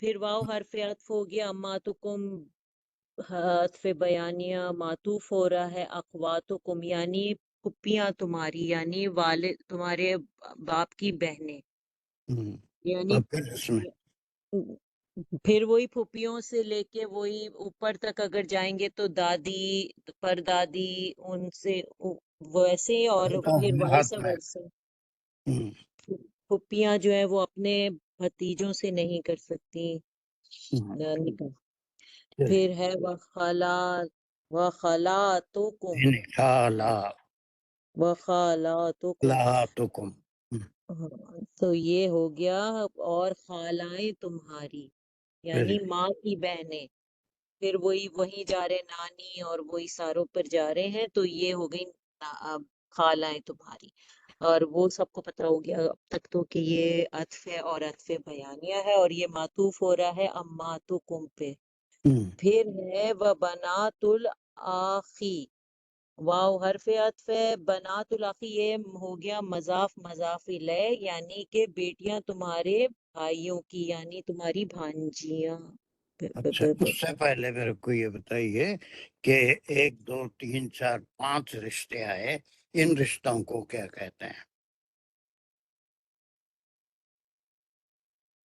پھر واو حرف عطف ہو گیا، اماتکم عطف بیانیہ معطوف ہو رہا ہے، اخواتکم یعنی پھپھیاں تمہاری، یعنی والد تمہارے باپ کی بہنیں، یعنی اور پھر اس میں پھر وہی پھوپھیوں سے لے کے وہی اوپر تک اگر جائیں گے تو دادی، پر دادی، ان سے ویسے، اور پھر وائس ہاتھ میں ورثہ پھوپھیاں جو ہے وہ اپنے بھتیجوں سے نہیں کر سکتی نکاح۔ پھر ہے وخالاتکم، وخالاتکم، خالاتکم، تو یہ ہو گیا، اور خالائیں تمہاری یعنی ماں کی بہنیں، پھر وہی جا رہے نانی اور وہی ساروں پر جا رہے ہیں، تو یہ ہو گئی خالائیں تمہاری، اور وہ سب کو پتہ ہو گیا اب تک تو کہ یہ عطف ہے اور عطف بیانیہ ہے، اور یہ معطوف ہو رہا ہے اماتکم پہ۔ پھر ہے وبنات الاخی، واو حرف عطف ہے، بنات الاخی یہ ہو گیا مضاف مضاف الیہ، یعنی کہ بیٹیاں تمہارے بھائیوں کی، یعنی تمہاری بھانجیاں۔ اچھا اس سے پہلے میرے کو یہ بتائیے کہ 1 2 3 4 5 رشتے آئے، ان رشتوں کو کیا کہتے ہیں؟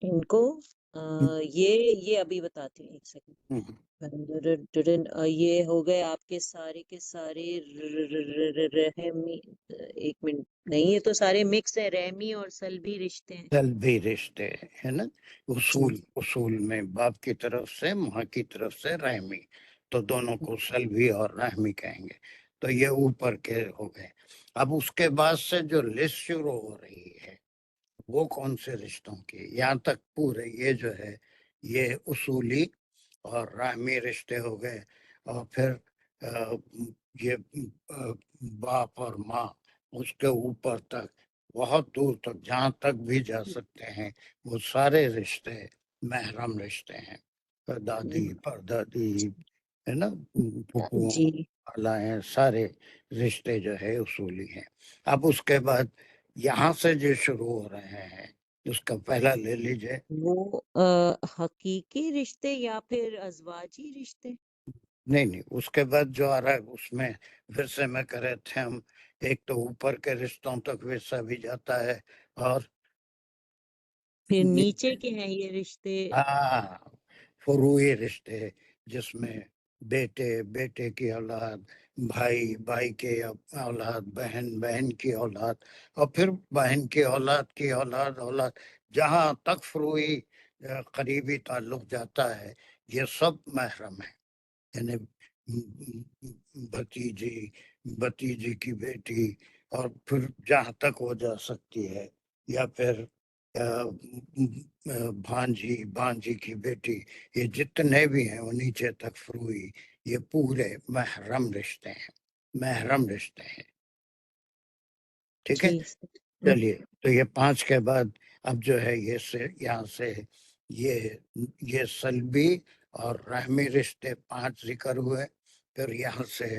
ان کو یہ ابھی بتاتی ہوں، ایک سیکنڈ۔ یہ ہو گئے آپ کے سارے رحمی، ایک منٹ، نہیں یہ تو سارے مکس ہیں، رحمی اور سلبی رشتے ہیں۔ سلبی رشتے ہے نا، اصول میں باپ کی طرف سے ماں کی طرف سے رحمی، تو دونوں کو سلبی اور رحمی کہیں گے، تو یہ اوپر کے ہو گئے۔ اب اس کے بعد سے جو لسٹ شروع ہو رہی ہے وہ کون سے رشتوں کی، یہاں تک پورے یہ جو ہے یہ اصولی اور رحمی رشتے ہو گئے، اور پھر یہ باپ اور ماں، اس کے اوپر تک بہت دور تک جہاں تک بھی جا سکتے ہیں وہ سارے رشتے محرم رشتے ہیں، دادی پردادی ہے نا، پھپھو جی خالائیں، سارے رشتے جو ہے اصولی ہیں۔ اب اس کے بعد یہاں سے جو شروع ہو رہے ہیں اس کا پہلا لے لیجئے۔ وہ حقیقی رشتے یا پھر ازواجی رشتے؟ نہیں اس کے بعد جو آ رہا ہے اس میں پھر سے میں کہہ رہے تھے ہم، ایک تو اوپر کے رشتوں تک ویسا بھی جاتا ہے، اور پھر نیچے کے ہیں یہ رشتے؟ فروعی رشتے جس میں بیٹے کی اولاد، بھائی کے اولاد، بہن کی اولاد، اور پھر بہن کی اولاد جہاں تک فروعی قریبی تعلق جاتا ہے یہ سب محرم ہے، یعنی بھتیجی کی بیٹی، اور پھر جہاں تک ہو جا سکتی ہے، یا پھر بھانجی کی بیٹی، یہ جتنے بھی ہیں وہ نیچے تک فروئی، یہ پورے محرم رشتے ہیں، ٹھیک ہے۔ جی چلیے تو یہ 5 کے بعد اب جو ہے یہاں سے یہ سلبی اور رحمی رشتے 5 ذکر ہوئے، پھر یہاں سے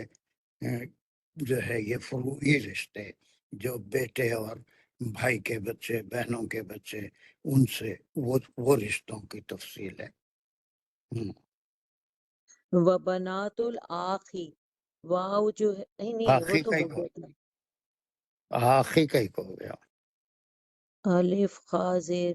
جو ہے یہ فروعی رشتے جو بیٹے اور بھائی کے بچے، بہنوں کے بچے، ان سے وہ رشتوں کی تفصیل ہے۔ وبنات الاخی، واو جو ہے نہیں وہ تو ہو گیا تھا، آخری کا ہی ہو گیا، الف خا زیر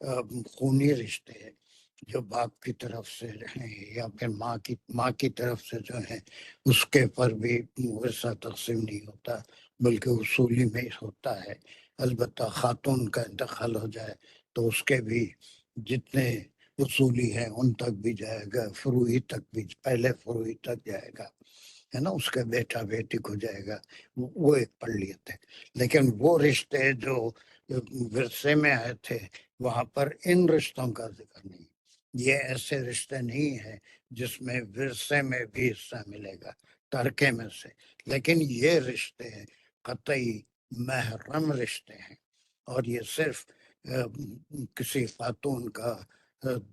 خونی رشتے ہیں جو باپ کی طرف سے ہیں یا پھر ماں کی طرف سے جو ہیں، اس کے پر بھی ورثہ تقسیم نہیں ہوتا، بلکہ اصولی میں ہوتا ہے۔ البتہ خاتون کا انتقال ہو جائے تو اس کے بھی جتنے اصولی ہیں ان تک بھی جائے گا، فروعی تک بھی، پہلے فروعی تک جائے گا، ہے نا، اس کا بیٹا بیٹی کو جائے گا، وہ ایک پڑھ لیتے۔ لیکن وہ رشتے جو ورثے میں آئے تھے وہاں پر ان رشتوں کا ذکر نہیں۔ یہ ایسے رشتے نہیں ہیں جس میں ورثے میں بھی حصہ ملے گا ترکے میں سے، لیکن یہ رشتے قطعی محرم رشتے ہیں، اور یہ صرف کسی خاتون کا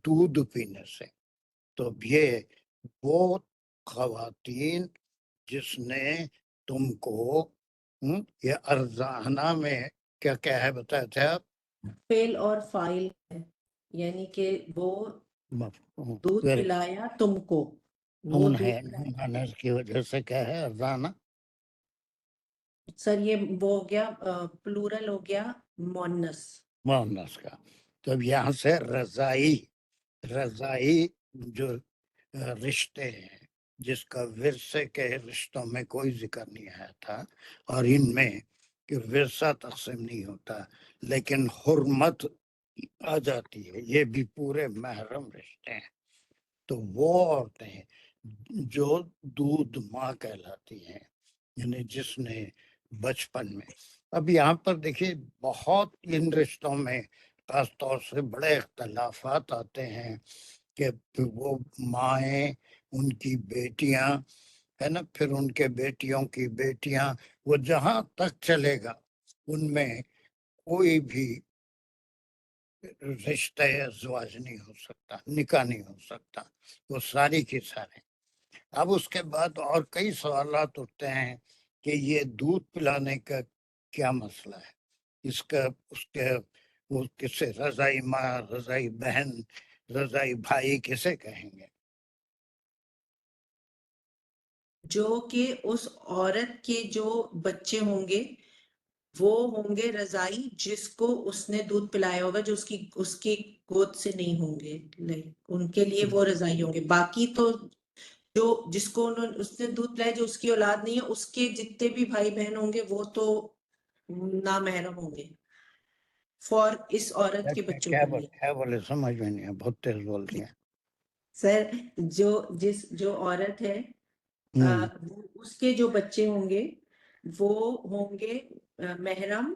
دودھ پینے سے۔ تو یہ وہ خواتین جس نے تم کو یہ ارزانہ میں کیا کیا ہے بتایا تھا آپ؟ فعل اور فاعل ہے، یعنی کہ وہ دودھ پلایا تم کو، وہ تم دودھ ہے پلایا۔ مانس کی وجہ سے کیا ہے ارزانہ؟ سر یہ وہ ہو گیا پلورل ہو گیا مونس۔ مونس کا۔ تو اب یہاں سے رضائی جو رشتے ہیں جس کا ورثے کے رشتوں میں کوئی ذکر نہیں آیا تھا، اور ان میں کہ ورثہ تقسیم نہیں ہوتا لیکن حرمت آ جاتی ہے، یہ بھی پورے محرم رشتے ہیں۔ تو وہ عورتیں جو دودھ ماں کہلاتی ہیں، یعنی جس نے بچپن میں، اب یہاں پر دیکھیے بہت ان رشتوں میں خاص طور سے بڑے اختلافات آتے ہیں کہ وہ مائیں، ان کی بیٹیاں، ہے نا، پھر ان کے بیٹیوں کی بیٹیاں، وہ جہاں تک چلے گا ان میں کوئی بھی رشتہ ازدواج نہیں ہو سکتا، نکاح نہیں ہو سکتا، وہ ساری کی سارے۔ اب اس کے بعد اور کئی سوالات اٹھتے ہیں کہ یہ دودھ پلانے کا کیا مسئلہ ہے، اس کا اس کے وہ کسے، رضائی ماں، رضائی بہن، رضائی بھائی کسے کہیں گے؟ جو کہ اس عورت کے جو بچے ہوں گے وہ ہوں گے رضائی، جس کو اس نے دودھ پلایا ہوگا، جو اس کی گود سے نہیں ہوں گے، ان کے لیے وہ رضائی ہوں گے۔ باقی تو جو جس کو اس نے دودھ پلایا، جو اس کی اولاد نہیں ہے، اس کے جتنے بھی بھائی بہن ہوں گے وہ تو نامحرم ہوں گے فور اس عورت کے بچوں کے لیے۔ کیا بولے سمجھ میں نہیں ہے، بہت تیز بولتی ہیں۔ سر جو عورت ہے اس کے جو بچے ہوں گے وہ ہوں گے محرم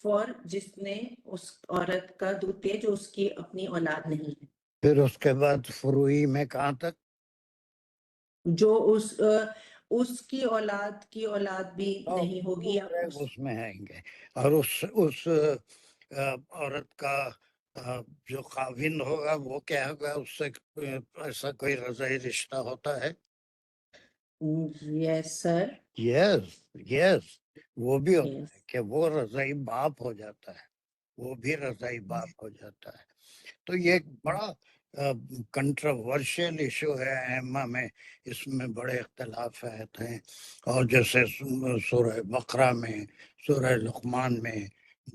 فور جس نے اس عورت کا دودھ پیا جو اس کی اپنی اولاد نہیں ہے۔ پھر اس کے بعد فروعی میں کہاں تک؟ جو اس کی اولاد بھی نہیں ہوگی، یا اس میں آئیں گے، اور اس عورت کا جو خاوند ہوگا وہ کیا ہوگا، اس سے ایسا کوئی رضائی رشتہ ہوتا ہے؟ یس سر، یس وہ بھی ہوتا ہے کہ وہ رضائی باپ ہو جاتا ہے، وہ بھی رضائی باپ ہو جاتا ہے۔ تو یہ ایک بڑا کنٹروورشل ایشو ہے ائمہ میں، اس میں بڑے اختلافات ہیں، اور جیسے سورہ بقرہ میں، سورہ لقمان میں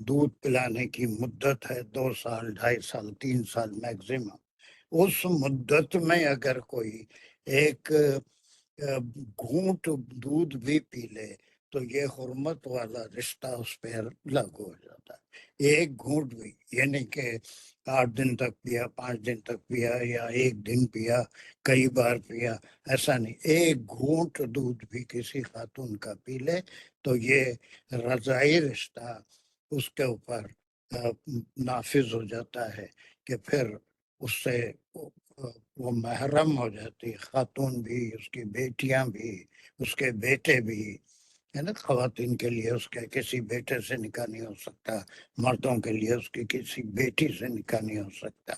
دودھ پلانے کی مدت ہے 2 سال، 2.5 سال، 3 سال میکسیمم۔ اس مدت میں اگر کوئی ایک گھونٹ دودھ بھی پی لے تو یہ حرمت والا رشتہ اس پہ لاگو ہو جاتا ہے۔ ایک گھونٹ بھی، یعنی کہ 8 دن تک پیا، 5 دن تک پیا، یا 1 دن پیا، کئی بار پیا، ایسا نہیں، ایک گھونٹ دودھ بھی کسی خاتون کا پی لے تو یہ رضائی رشتہ اس کے اوپر نافذ ہو جاتا ہے کہ پھر اس سے وہ محرم ہو جاتی، خاتون بھی، اس کی بیٹیاں بھی، اس کے بیٹے بھی، ہے نا۔ خواتین کے لیے اس کے کسی بیٹے سے نکاح نہیں ہو سکتا، مردوں کے لیے اس کی کسی بیٹی سے نکاح نہیں ہو سکتا،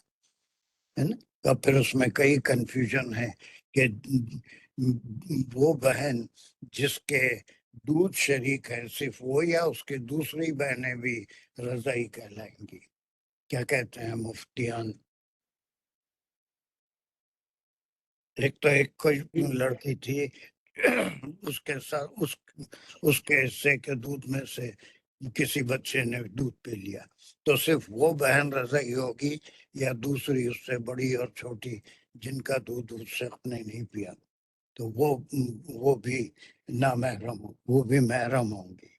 ہے نا۔ اور پھر اس میں کئی کنفیوژن ہے کہ وہ بہن جس کے دودھ شریک ہے صرف وہ، یا اس کی دوسری بہنیں بھی رضائی کہلائیں گی؟ کیا کہتے ہیں مفتیان؟ ایک تو ایک کوئی لڑکی تھی، اس کے ساتھ اس کے حصے کے دودھ میں سے کسی بچے نے دودھ پی لیا، تو صرف وہ بہن رضائی ہوگی یا دوسری اس سے بڑی اور چھوٹی جن کا دودھ اس شخص نے نہیں پیا تو وہ بھی نامحرم وہ بھی محرم ہوں گی.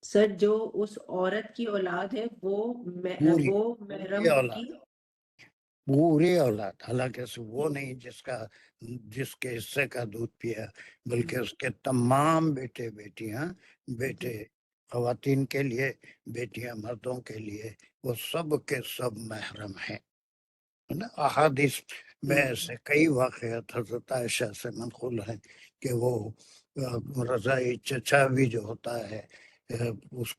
سر جو اس عورت کی اولاد ہے وہ پوری محرم اولاد کی پوری اولاد، حالانکہ وہ نہیں جس کے حصے کا دودھ پیا بلکہ اس کے تمام بیٹے بیٹیاں، بیٹے خواتین کے لیے، بیٹیاں مردوں کے لیے، وہ سب کے سب محرم ہیں. احادیث میں ایسے کئی واقعات حضرت عائشہ سے منقول ہیں کہ وہ رضائی چچا بھی جو ہوتا ہے اس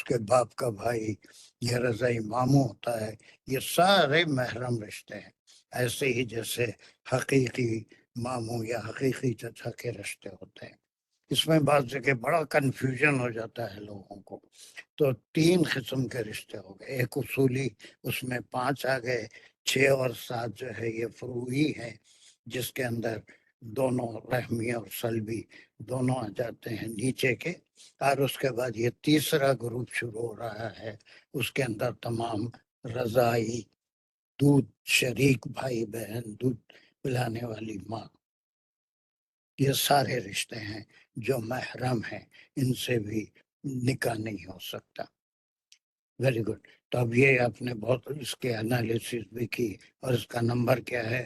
کے باپ کا بھائی یا رضائی ماموں ہوتا ہے، یہ سارے محرم رشتے ہیں، ایسے ہی جیسے حقیقی ماموں یا حقیقی چچا کے رشتے ہوتے ہیں. اس میں بعض جگہ بڑا کنفیوژن ہو جاتا ہے لوگوں کو. تو 3 قسم کے رشتے ہو گئے، ایک اصولی، اس میں 5 آ گئے، 6 اور 7 جو ہے یہ فروعی ہے جس کے اندر دونوں رحمی اور سلبی دونوں آ جاتے ہیں نیچے کے. اور اس کے بعد یہ تیسرا گروپ شروع ہو رہا ہے، اس کے اندر تمام رضائی، دودھ شریک بھائی بہن، دودھ پلانے والی ماں، یہ سارے رشتے ہیں جو محرم ہیں، ان سے بھی نکاح نہیں ہو سکتا. Very good. تو اب یہ آپ نے بہت اس کے انالیسس بھی کی، اور اس کا نمبر کیا ہے؟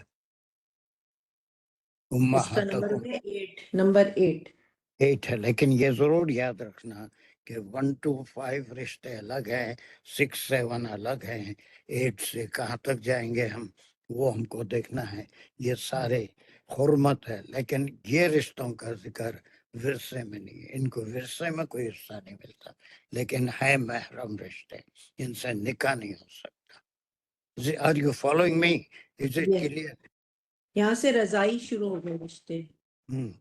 اس کا نمبر امہاتکم ہے 8 نمبر 8. 8 ہے، لیکن یہ ضرور یاد رکھنا کہ 1 to 5 رشتے الگ ہیں، 6 7 الگ ہیں، 8 سے کہاں تک جائیں گے ہم وہ ہم کو دیکھنا ہے. یہ سارے حرمت ہے، لیکن یہ رشتوں کا ذکر ورثے میں نہیں ہے، ان کو ورثے میں کوئی حصہ نہیں ملتا، لیکن ہے محرم رشتے، ان سے نکاح نہیں ہو سکتا. Are you following me? Is it Yes. Clear? یہاں سے رضائی شروع ہو گئے رشتے.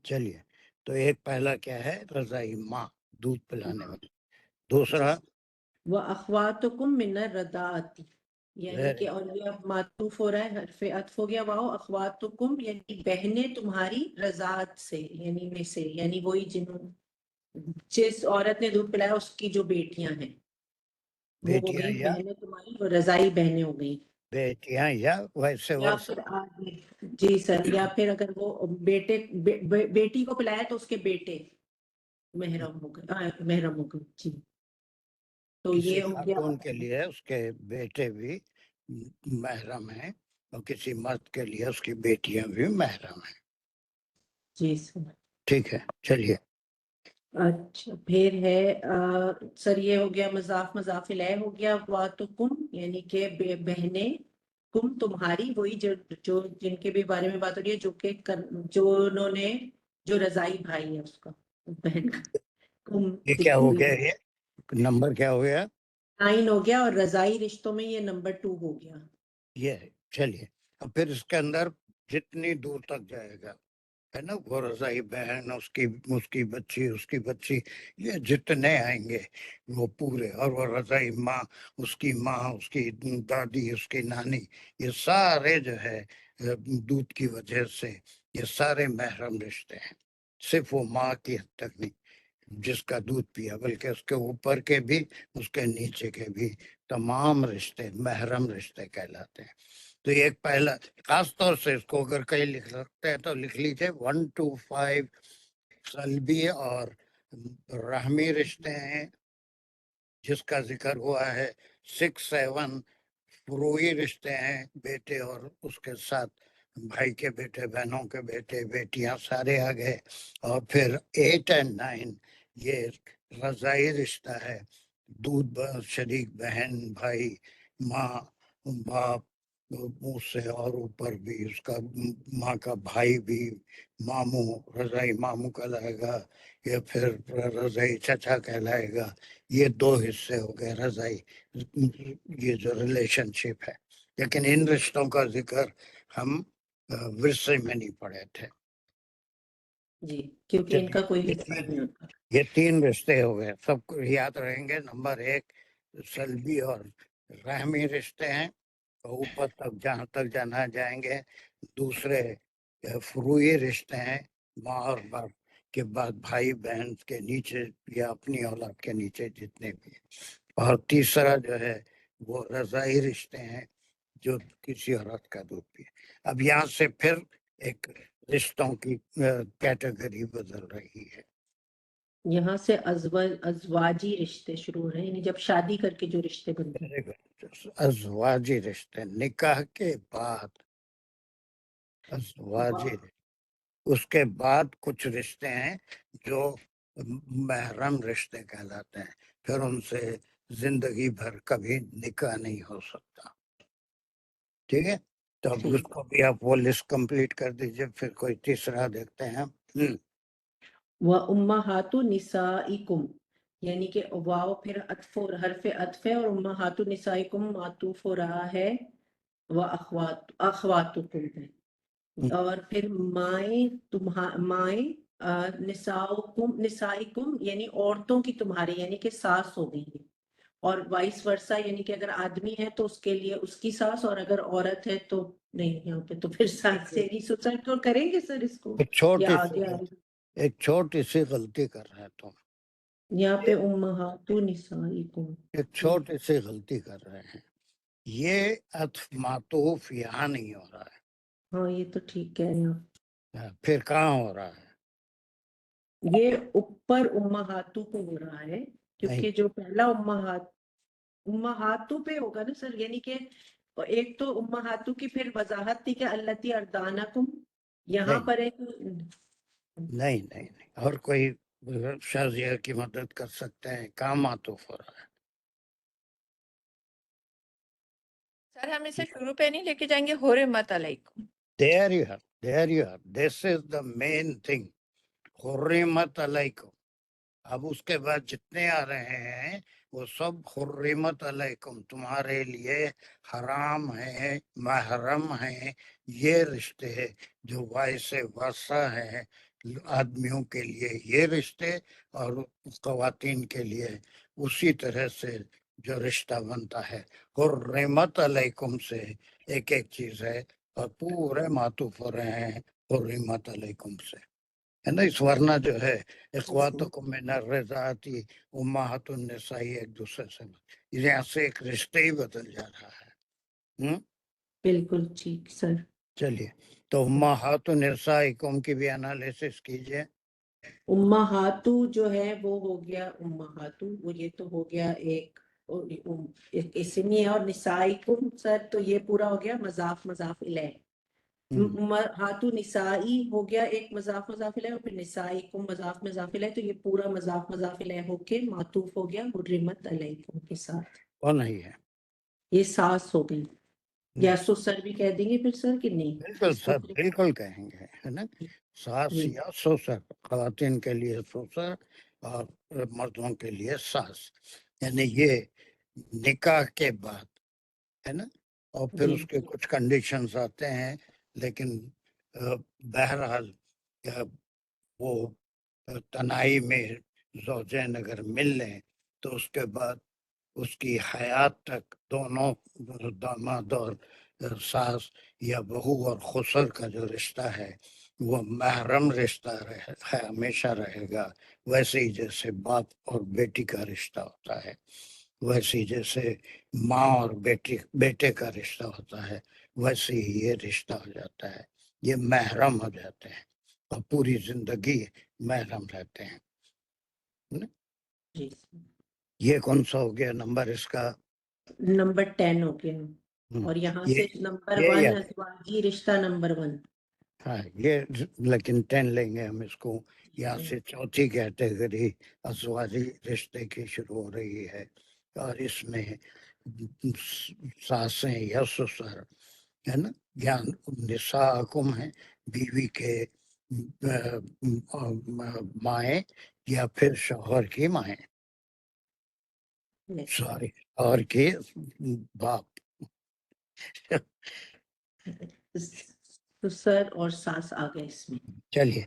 چلیے. تو ایک پہلا کیا ہے؟ رضائی ماں، دودھ پلانے والی. دوسرا وہ اخواتکم من الرضاعت، یعنی کہ اور یہ اب معطوف ہو رہا ہے، حرف عطف ہو گیا واو، اخواتکم یعنی بہنیں تمہاری رضاعت سے، یعنی میں سے، یعنی وہی جس عورت نے دودھ پلایا اس کی جو بیٹیاں ہیں وہ ہو بیٹیاں گئی یا بہنیں تمہاری، وہ رضائی بہنیں ہو گئی. بیٹیاں یا ویسے یا ورثہ. پھر آگے جی سر، یا پھر اگر وہ بیٹی کو پلایا تو اس کے بیٹے محرم ہو گئے، محرم ہو گئے. جی تو کسی یہ ہو گیا. خاتون کے لیے اس کے بیٹے بھی محرم ہیں، اور کسی مرد کے لیے اس کی بیٹیاں بھی محرم ہیں. جی سر. ٹھیک ہے، چلیے. اچھا پھر ہے سر یہ ہو گیا مضاف مضاف الیہ ہو گیا، واتکم یعنی کہ بہنیں، کم تمہاری، وہی جو جن کے بھی بارے میں بات ہو رہی ہے، جو انہوں نے جو رضائی بھائی ہے اس کا بہن کا. کم یہ کیا ہو گیا؟ یہ نمبر کیا ہو گیا؟ 9 ہو گیا، اور رضائی رشتوں میں یہ نمبر 2 ہو گیا. یہ ہے. چلیے. اب پھر اس کے اندر جتنی دور تک جائے گا ہے نا، وہ رضائی بہن، اس کی بچی، یہ جتنے آئیں گے وہ پورے، اور وہ رضائی ماں، اس کی دادی، اس کی نانی، یہ سارے جو ہے دودھ کی وجہ سے یہ سارے محرم رشتے ہیں. صرف وہ ماں کی حد تک نہیں جس کا دودھ پیا، بلکہ اس کے اوپر کے بھی، اس کے نیچے کے بھی تمام رشتے محرم رشتے کہلاتے ہیں. تو یہ ایک پہلا، خاص طور سے اس کو اگر کہیں لکھ سکتے ہیں تو لکھ لیجیے 1 to 5 سلبی اور رحمی رشتے ہیں جس کا ذکر ہوا ہے. 6 7 فروعی رشتے ہیں، بیٹے اور اس کے ساتھ بھائی کے بیٹے، بہنوں کے بیٹے، بیٹیاں سارے آ گئے. اور پھر 8 اور 9 یہ رضائی رشتہ ہے، دودھ شریک بہن، بھائی، ماں، باپ، اس سے اور اوپر بھی اس کا ماں کا بھائی بھی ماموں، رضائی ماموں کہلائے گا، یا پھر رضائی چچا کہلائے گا. یہ 2 حصے ہو گئے رضائی، یہ جو ریلیشن شپ ہے. لیکن ان رشتوں کا ذکر ہم ورثے میں نہیں پڑھے تھے. جی کیونکہ ان کا کوئی حصہ نہیں ہوتا. یہ 3 رشتے ہو گئے، سب کو یاد رہیں گے. نمبر 1 سلبی اور رحمی رشتے ہیں، اوپر تک جہاں تک جانا جائیں گے. دوسرے فروعی رشتے ہیں، ماں اور باپ کے بعد بھائی بہن کے نیچے یا اپنی اولاد کے نیچے جتنے بھی. اور تیسرا جو ہے وہ رضائی رشتے ہیں جو کسی عورت کا دودھ پیے. اب یہاں سے پھر ایک رشتوں کی کیٹیگری بدل رہی ہے. یہاں سے ازواجی رشتے شروع ہو رہے ہیں، یعنی جب شادی کر کے جو رشتے بنتے ہیں. ازواجی رشتے نکاح کے بعد، ازواجی رشتے. اس کے بعد کچھ رشتے ہیں جو محرم رشتے کہلاتے ہیں، پھر ان سے زندگی بھر کبھی نکاح نہیں ہو سکتا. ٹھیک ہے، تو اب اس کو بھی آپ وہ لسٹ کمپلیٹ کر دیجئے. پھر کوئی تیسرا دیکھتے ہیں. وَأُمَّهَاتُ نِسَائِكُمْ، یعنی کہ واو پھر حرف عطف ہے، اور امہات نسائکم معطوف ہو رہا ہے اخواتکم ہے. اور پھر مائیں نسائکم یعنی عورتوں کی تمہاری، یعنی کہ ساس ہو گئی ہے. اور وائس ورسا، یعنی کہ اگر آدمی ہے تو اس کے لیے اس کی ساس، اور اگر عورت ہے تو نہیں، یہاں پہ تو پھر ساس سے ہی. سوسائڈ کو کریں گے سر اس کو، یا آگے ایک چھوٹی سی غلطی کر رہے ہیں تم. یہاں پہ امہات نسائکم ایک چھوٹی سی غلطی کر رہے ہیں. یہ عطف معطوف یہاں نہیں ہو رہا ہے. ہاں یہ تو ٹھیک کہہ رہے ہیں. پھر کہاں ہو رہا ہے؟ یہ اوپر امہاتو کو ہو رہا ہے، کیونکہ جو پہلا امہاتو پہ ہوگا نا سر. یعنی کہ ایک تو امہاتو کی پھر وضاحت تھی کہ اللتی اردانکم، یہاں پر ایک نہیں نہیں، اور کوئی شازیہ کی مدد کر سکتے ہیں. کام معطوف ہو رہا ہے. سر ہم اسے شروع پہ نہیں لے کے جائیں گے حرمت علیکم. There you have, there you have. This is the main thing. حرمت علیکم. اب اس کے بعد جتنے آ رہے ہیں وہ سب حرمت علیکم، تمہارے لیے حرام ہیں، محرم ہیں. یہ رشتے جو باعث ورثہ ہیں آدمیوں کے لیے یہ رشتے، اور خواتین کے لیے اسی طرح سے جو رشتہ بنتا ہے. حرمت علیکم سے ایک ایک چیز ہے، اور پورے معطوف ہو رہے ہیں حرمت علیکم سے، ہے نا. اس ورنہ جو ہے اخواتکم من الرضاعۃ امہات النساء ایک دوسرے سے یہاں سے ایک رشتے ہی بدل جا رہا ہے. بالکل ٹھیک سر. چلیے، تو امہات نسائکم کی بھی انالیسس کیجئے. امہاتو جو ہے وہ ہو گیا امہاتو، وہ یہ تو ہو گیا ایک اسمی ہے. اور نسائکم سر تو یہ پورا ہو گیا مضاف مضاف الیہ. امہاتو نسائی ہو گیا ایک مضاف مضاف الیہ، اور پھر نسائکم مضاف مضاف الیہ. تو یہ پورا مضاف مضاف الیہ ہو کے معطوف ہو گیا حرمت علیکم کے ساتھ. وہ نہیں ہے، یہ ساس ہو گئی. یا سسر بھی کہہ دیں گے پھر سر کہ نہیں؟ بالکل سر، بالکل کہیں گے، ہے نا. ساس یا سسر، خواتین کے لیے سسر اور مردوں کے لیے ساس. یعنی یہ نکاح کے بعد، ہے نا. اور پھر اس کے کچھ کنڈیشنز آتے ہیں، لیکن بہرحال وہ تنہائی میں زوجین اگر مل لیں تو اس کے بعد اس کی حیات تک دونوں داماد اور ساس یا بہو اور خسر کا جو رشتہ ہے وہ محرم رشتہ ہمیشہ رہے گا. ویسے ہی جیسے باپ اور بیٹی کا رشتہ ہوتا ہے، ویسے ہی جیسے ماں اور بیٹے کا رشتہ ہوتا ہے، ویسے ہی یہ رشتہ ہو جاتا ہے. یہ محرم ہو جاتے ہیں اور پوری زندگی محرم رہتے ہیں. یہ کون سا ہو گیا نمبر اس کا؟ نمبر 10 ہو گیا. اور یہاں سے نمبر 1 ازواجی رشتہ نمبر 1. ہاں یہ لیکن 10 لیں گے ہم اس کو. یہاں سے چوتھی کیٹیگری ازواجی رشتے کی شروع ہو رہی ہے، اور اس میں ساسیں یا سسر، ہے نا، یا نساءکم ہے بیوی کے مائیں یا پھر شوہر کی مائیں، سوری اور کے باپ. سسر اور ساس آ گئے اس میں. چلیے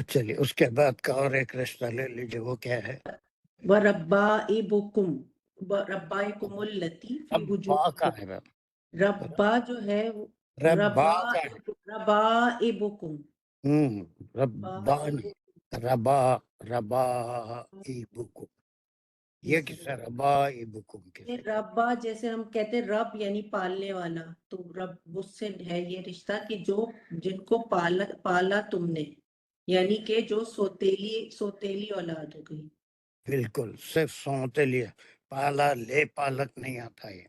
چلیے، اس کے بعد کا اور ایک رشتہ لے لیجیے. وہ کیا ہے؟ وَرَبَّائِبُكُمْ، ربائکم اللتی فی وجوہکم. ربا جو ہے ربائبکم، ربائبکم یہ کسے ربائبکم یہ کسے ربا جیسے ہم کہتے ہیں رب یعنی پالنے والا، تو رب اس سے ہے یہ رشتہ کہ جو جن کو پالا تم نے، یعنی کہ جو سوتیلی اولاد ہو گئی. بالکل صرف سوتے لیے پالا، لے پالک نہیں آتا، یہ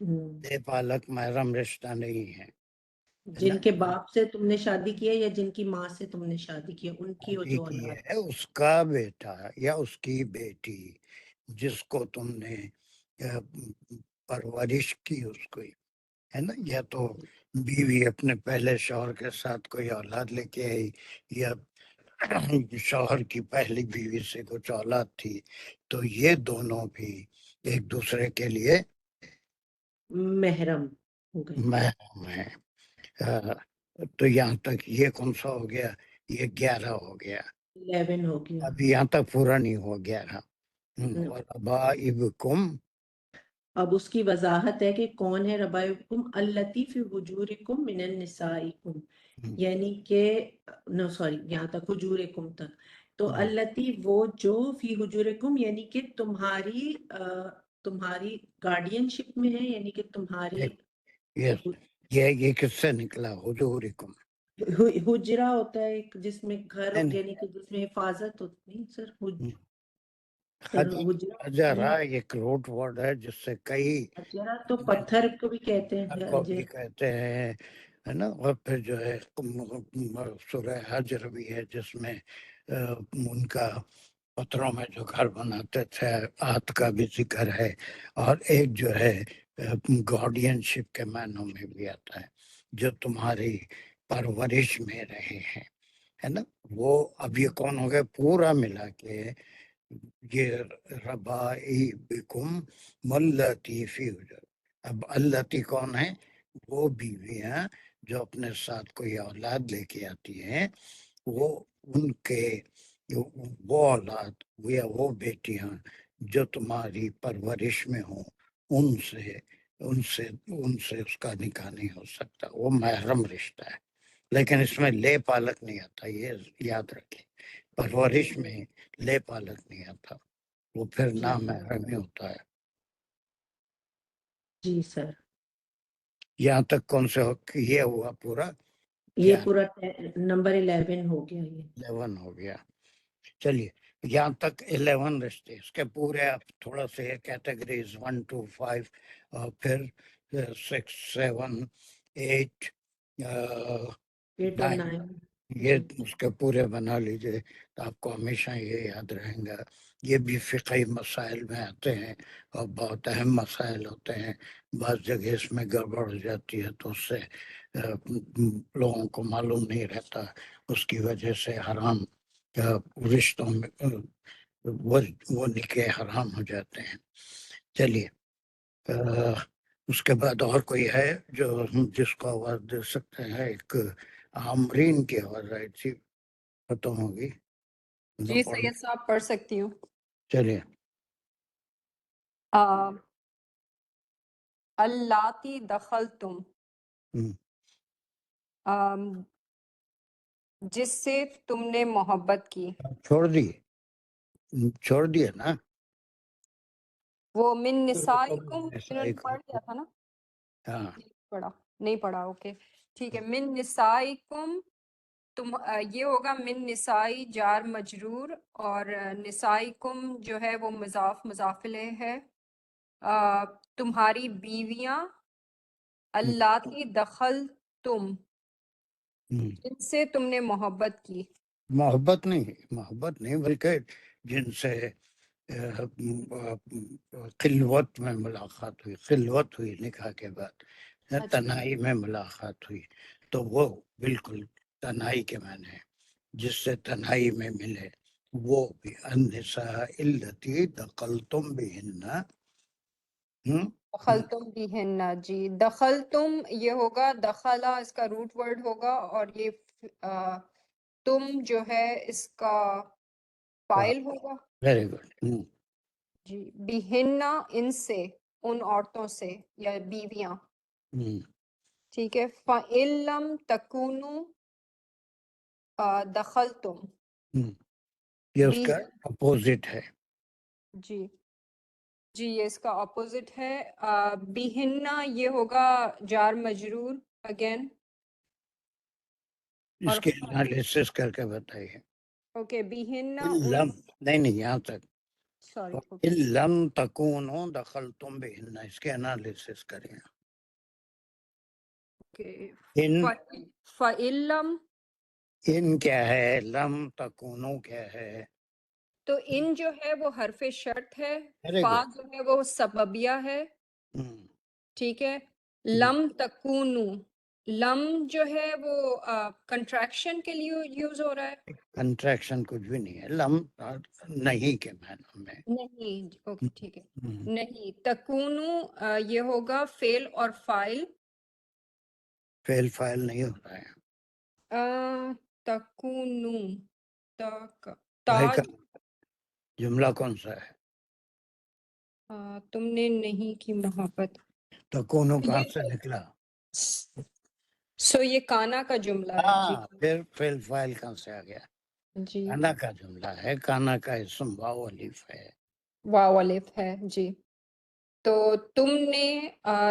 ہم، لے پالک محرم رشتہ نہیں ہے نا. جن کے باپ سے تم نے شادی کی ہے یا جن کی ماں سے تم نے شادی کی ہے، ان کی شادی جو کی اولاد. ہے اس کا بیٹا یا اس کی بیٹی جس کو تم نے پرورش کی اس کو، ہے نا. یا تو بیوی اپنے پہلے شوہر کے ساتھ کوئی اولاد لے کے آئی، یا شوہر کی پہلی بیوی سے کچھ اولاد تھی، تو یہ دونوں بھی ایک دوسرے کے لیے محرم ہو گئے. محرم ہیں. تو یہاں تک یہ کون سا ہو گیا؟ یہ 11 ہو گیا. 11 ہو گیا. اب یہاں تک پورا نہیں ہو گیا. ہم، وَرَبَائِبُكُمْ اب اس کی وضاحت ہے کہ کون ہے ربائبکم التی فی حجورکم من النسائکم، یعنی کہ نو سوری یہاں تک حجورکم تک. تو التی وہ جو فی حجورکم یعنی کہ تمہاری گارڈین شپ میں ہے، یعنی کہ تمہاری یہ کس سے نکلا؟ حجورکم. حجرہ ہوتا ہے ایک جس میں گھر، نہیں، یعنی کہ جس میں حفاظت ہوتی ہے. سر حجرہ حجرہ ایک روٹ ورڈ ہے جس سے کئی حجرہ تو پتھر کو بھی کہتے ہر ہیں. کو بھی کہتے ہیں، ہے نا. اور پھر جو ہے سورہ حجر بھی ہے جس میں ان کا پتھروں میں جو گھر بناتے تھے آت کا بھی ذکر ہے. اور ایک جو ہے گارڈین شپ کے معنوں میں بھی آتا ہے، جو تمہاری پرورش میں رہے ہیں، ہے نا. وہ اب یہ کون ہو گئے؟ پورا ملا کے یہ ربائبکم ملتی فی حجر. اب التی کون ہے؟ وہ بیویاں جو اپنے ساتھ کوئی اولاد لے کے آتی ہیں، وہ ان کے وہ اولاد یا وہ بیٹیاں جو تمہاری پرورش میں ہوں، ان سے اس کا نکاح نہیں ہو سکتا. وہ محرم رشتہ ہے، لیکن اس میں لے پالک نہیں آتا، یہ یاد رکھیں. پرورش میں لے پالک نہیں آتا، وہ پھر نامحرم ہی ہوتا ہے. جی سر. یہاں تک کون سے یہ ہوا پورا یہ پورا نمبر 11 ہو گیا. یہ 11 ہو گیا. چلیے یہاں تک 11 رشتے. اس کے پورے آپ تھوڑا سے کیٹیگریز 1 to 5 اور پھر 6 7 8 8 اور 9. یہ اس کے پورے بنا لیجئے تو آپ کو ہمیشہ یہ یاد رہیں گا. یہ بھی فقہی مسائل میں آتے ہیں اور بہت اہم مسائل ہوتے ہیں. بعض جگہ اس میں گڑبڑ ہو جاتی ہے تو اس سے لوگوں کو معلوم نہیں رہتا، اس کی وجہ سے حرام رشتوں میں وہ نکاح حرام ہو جاتے ہیں. چلیے اس کے بعد اور کوئی ہے جو جس کو آواز دے سکتے ہیں؟ ایک عامرین کی آواز آئی تھی، ختم ہوگی. جی سید صاحب پڑھ سکتی ہوں. چلیے. اللاتی دخلتم، جس سے تم نے محبت کی. چھوڑ دیے نا. وہ من نسائکم انہوں نے پڑھ لیا تھا نا. ہاں پڑھا نہیں پڑھا، اوکے ٹھیک ہے. من نسائکم یہ ہوگا من نسائی جار مجرور، اور نسائکم جو ہے وہ مضاف مضاف الیہ ہے. تمہاری بیویاں اللاتی دخلتم جن سے تم نے محبت کی. محبت نہیں بلکہ جن سے خلوت میں ملاقات ہوئی، خلوت ہوئی نکاح کے بعد، تنہائی میں ملاقات ہوئی، تو وہ بالکل تنہائی کے معنی ہے. جس سے تنہائی میں ملے وہ بھی. النساء اللاتی دخلتم بہن. دخلتم بہن، جی دخلتم یہ ہوگا دخلا اس کا روٹ ورڈ ہوگا، اور یہ تم جو ہے اس کا فائل ہوگا. Very good. جی بہن ان سے، ان عورتوں سے یا بیویاں. ٹھیک ہے. فَإِن لَمْ تَكُونُوا دخلتم، یہ اس کا اپوزٹ ہے. جی جی یہ اس کا اپوزٹ ہے. بیہنہ یہ ہوگا جار مجرور اگین. اس اور کے انالیسس کر کے بتائیے. اوکے بیہنہ لم نہیں یہاں تک. سوری لم تکونوا دخلتم بہن، اس کے انالیسس کریں. ان فَإِلَّمْ ان کیا ہے، لم تکونوا کیا ہے. تو ان جو ہے وہ حرف شرط ہے، Very فا good. جو ہے وہ سببیہ ہے. ہم، ٹھیک ہے. لم تکونو، لم جو ہے وہ کنٹریکشن کے لیے یوز ہو رہا ہے. کنٹریکشن کچھ بھی نہیں ہے. لم نہیں کے معنی میں. نہیں اوکے ٹھیک ہے. ہم، نہیں تکونو یہ ہوگا فعل اور فاعل. فعل فاعل نہیں ہو رہا ہے. تکونو بھائی کا تاج جملہ کون سا ہے؟ تم نے نہیں کی محبت. تکونوا کہاں سے نکلا؟ سو یہ کانا کا جملہ ہے. جی ہاں، پھر فعل فاعل کہاں سے آ گیا؟ جی کانا کا جملہ ہے. کانا کا اسم واو الف ہے. واو الف ہے. جی تو تم نے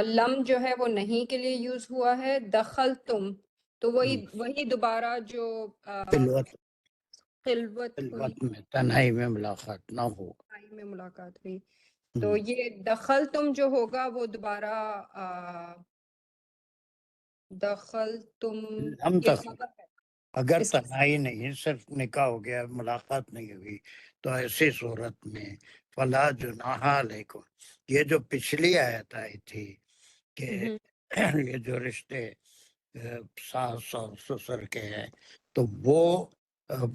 لم جو ہے وہ نہیں کے لیے یوز ہوا ہے. دخل تم تو وہی دوبارہ جو خلوت خلوت ہوئی خلوت میں تنہائی میں ملاقات نہ ہو. میں ملاقات ہوئی. تو یہ دخل تم جو ہوگا وہ دوبارہ دخل تم ہم یہ تک خبر ہے. اگر اس تنہائی نہیں، صرف نکاح ہو گیا، ملاقات نہیں ہوئی، تو ایسی صورت میں فلا جناح علیکم. یہ جو پچھلی آیت آئی تھی کہ یہ جو رشتے ساس اور سسر کے ہیں تو وہ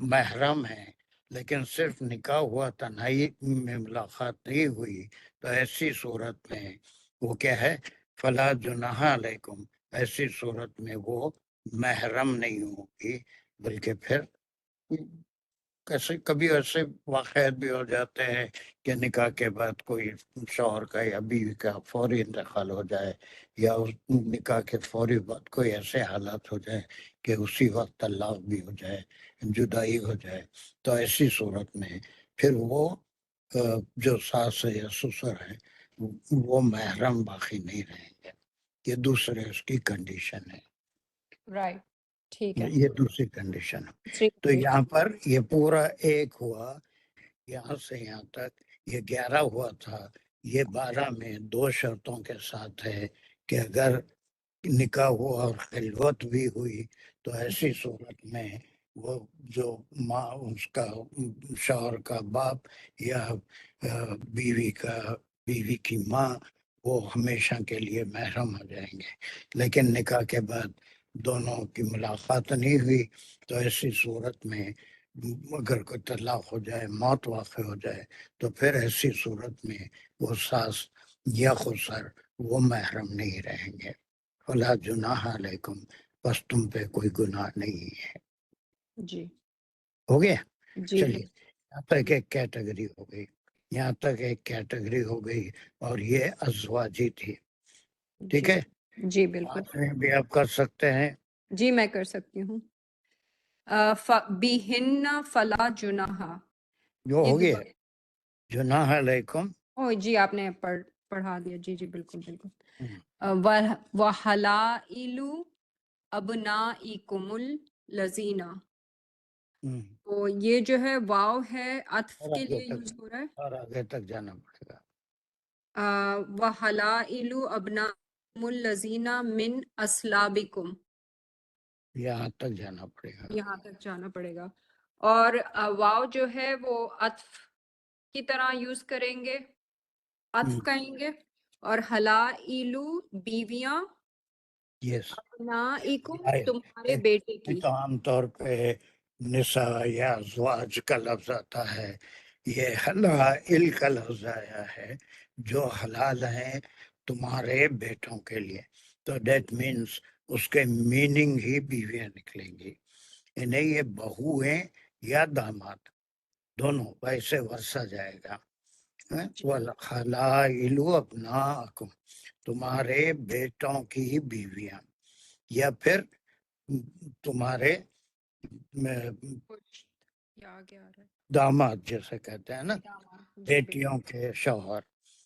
محرم ہیں، لیکن صرف نکاح ہوا، تنہائی میں ملاقات نہیں ہوئی، تو ایسی صورت میں وہ کیا ہے؟ فلا جناح علیکم. ایسی صورت میں وہ محرم نہیں ہوگی، بلکہ پھر کیسے کبھی ایسے واقعات بھی ہو جاتے ہیں کہ نکاح کے بعد کوئی شوہر کا یا بیوی کا فوری انتقال ہو جائے، یا اس نکاح کے فوری بعد کوئی ایسے حالات ہو جائے کہ اسی وقت طلاق بھی ہو جائے، جدائی ہو جائے. تو ایسی صورت میں پھر وہ جو ساس ہے یا سسر ہے وہ محرم باقی نہیں رہیں گے. یہ دوسرے اس کی کنڈیشن ہے. رائٹ ٹھیک ہے. یہ دوسری کنڈیشن ہے. جی تو یہاں پر یہ پورا ایک ہوا، یہاں سے یہاں تک یہ 11 ہوا تھا. یہ 12 میں 2 شرطوں کے ساتھ ہے کہ اگر نکاح ہوا اور خلوت بھی ہوئی تو ایسی صورت میں وہ جو ماں، اس کا شوہر کا باپ یا بیوی کی ماں، وہ ہمیشہ کے لیے محرم ہو جائیں گے. لیکن نکاح کے بعد دونوں کی ملاقات نہیں ہوئی تو ایسی صورت میں اگر کوئی طلاق ہو جائے، موت واقع ہو جائے، تو پھر ایسی صورت میں وہ ساس یا خسر وہ محرم نہیں رہیں گے. فلا جناح علیکم، بس تم پہ کوئی گناہ نہیں ہے. جی ہو گیا؟ جی چلیے، یہاں تک ایک کیٹیگری ہو گئی. یہاں تک ایک کیٹیگری ہو گئی، اور یہ ازواجی تھی. ٹھیک ہے، جی بالکل. بعد میں بھی آپ کر سکتے ہیں. جی میں کر سکتی ہوں. بیہن فلا جناح جو ہو گیا جناح علیکم. او جی آپ نے پڑھا دیا. جی جی بالکل بالکل. وَحَلَائِلُ أَبْنَائِكُمُ الَّذِينَ، تو یہ جو ہے واو ہے، عطف اور کے آگے لیے تک یوز ہو رہا ہے. اور آگے تک جانا پڑے گا. وَحَلَائِلُ أَبْنَائِكُمُ الَّذِينَ مِنْ أَصْلَابِكُمْ، یہاں تک جانا پڑے گا. یہاں تک جانا پڑے گا. اور واو جو ہے وہ عطف کی طرح یوز کریں گے، عطف کہیں گے. اور حلائلو بیویاں، یس، ابنائکم تمہارے بیٹے کی. تو عام طور پہ نساء یا ازواج کا لفظ آتا ہے. یہ حلائل کا لفظ آیا ہے جو حلال ہیں تمہارے بیٹوں کے لیے. تو دیٹ مینس اس کے میننگ ہی بیویاں نکلیں گی. انہیں یہ بہو ہیں یا داماد، دونوں ویسے ورثہ جائے گا. وَالْحَلَائِلُ أَبْنَاءَكُمْ، تمہارے بیٹوں کی بیویاں، یا پھر تمہارے یا آگے آ رہا ہے داماد جیسے کہتے ہیں نا، داماد. جی بیٹیوں کے شوہر.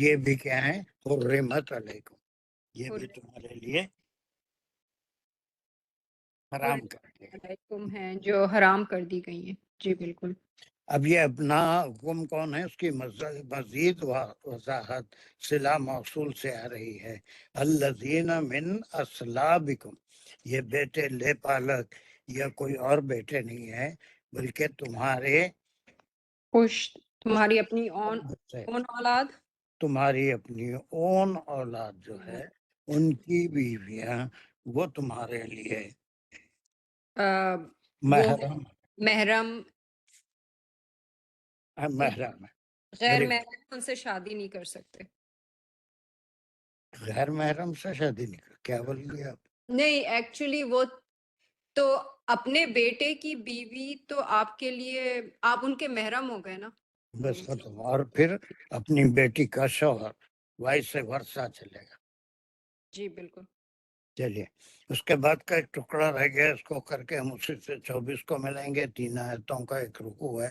یہ بھی کیا ہے؟ حرمت علیکم، یہ بھی حرمت تمہارے لیے حرام کر دیا. علیکم ہیں جو حرام کر دی گئی ہیں. جی بالکل. اب یہ اپنا حکم کون ہے؟ اس کی مزید وضاحت صلہ موصول سے آ رہی ہے. الذین من اصلابکم، یہ بیٹے لے پالک یا کوئی اور بیٹے نہیں ہے، بلکہ تمہارے پشت تمہاری اپنی اون اولاد، تمہاری اپنی اون اولاد جو ہے ان کی بیویاں وہ تمہارے لیے وہ محرم محرم محرم ہے. غیر Very good. محرم ان سے شادی نہیں کر سکتے. غیر محرم سے شادی نہیں کر، کیا بول گئے آپ؟ نہیں ایکچولی وہ تو اپنے بیٹے کی بیوی تو آپ کے لیے آپ ان کے محرم ہو گئے نا. بس ختم. اور پھر اپنی بیٹی کا شوہر وائس ورثہ چلے گا. جی بالکل. چلیے اس کے بعد کا ایک ٹکڑا رہ گیا، اس کو کر کے ہم اسی سے 24 کو ملیں گے. 3 آیتوں کا ایک رکوع ہے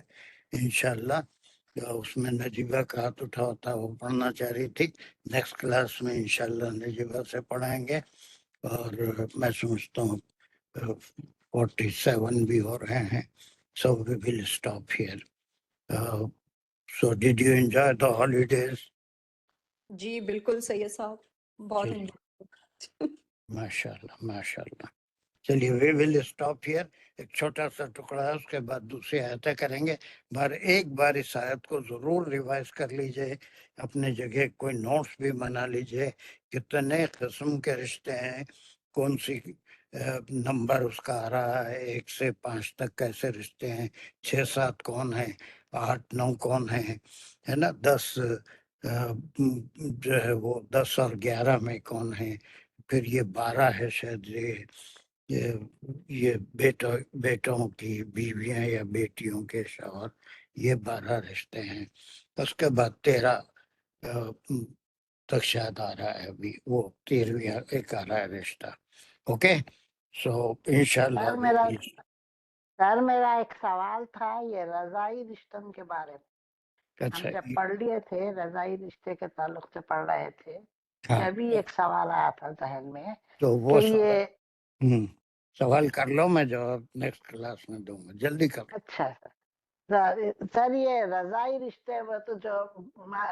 انشاءاللہ. اس میں نجیبہ کا ہاتھ اٹھا ہوتا وہ پڑھنا چاہ رہی تھی. نیکسٹ کلاس میں انشاءاللہ نجیبہ سے پڑھائیں گے. اور میں سمجھتا ہوں 47 بھی ہو رہے ہیں. So we will stop here. So did you enjoy the holidays? جی بالکل سید صاحب بہت چلیے enjoy. ماشاءاللہ ماشاءاللہ. چلیے we will stop here. ایک چھوٹا سا ٹکڑا ہے، اس کے بعد دوسری آیتیں کریں گے. ایک بار اس آیت کو ضرور ریوائز کر لیجئے، اپنے جگہ کوئی نوٹس بھی بنا لیجئے. کتنے قسم کے رشتے ہیں، کون سی نمبر اس کا آ رہا ہے، 1 سے 5 تک کیسے رشتے ہیں، 6 7 کون ہیں، 8 9 کون ہیں، ہے نا، 10 جو ہے وہ 10 اور 11 میں کون ہیں، پھر یہ 12 ہے شاید یہ بیٹوں کی بیویاں یا بیٹیوں کے شوہر، یہ 12 رشتے ہیں. اس کے بعد 13 تک شاید آ رہا ہے ابھی، وہ 13ویں ایک آ رہا ہے رشتہ. اوکے سو انشاءاللہ. سر میرا ایک سوال تھا یہ رضائی رشتوں کے بارے میں. ہم اچھا جب پڑھ لیے تھے رضائی رشتے کے تعلق سے پڑھ رہے تھے، ہاں ابھی ایک سوال آیا تھا ذہن میں تو وہ کہ یہ سوال کر لو، میں جواب نیکسٹ کلاس میں دوں گا، جلدی کر لو. اچھا سر یہ رضائی رشتے وہ تو جو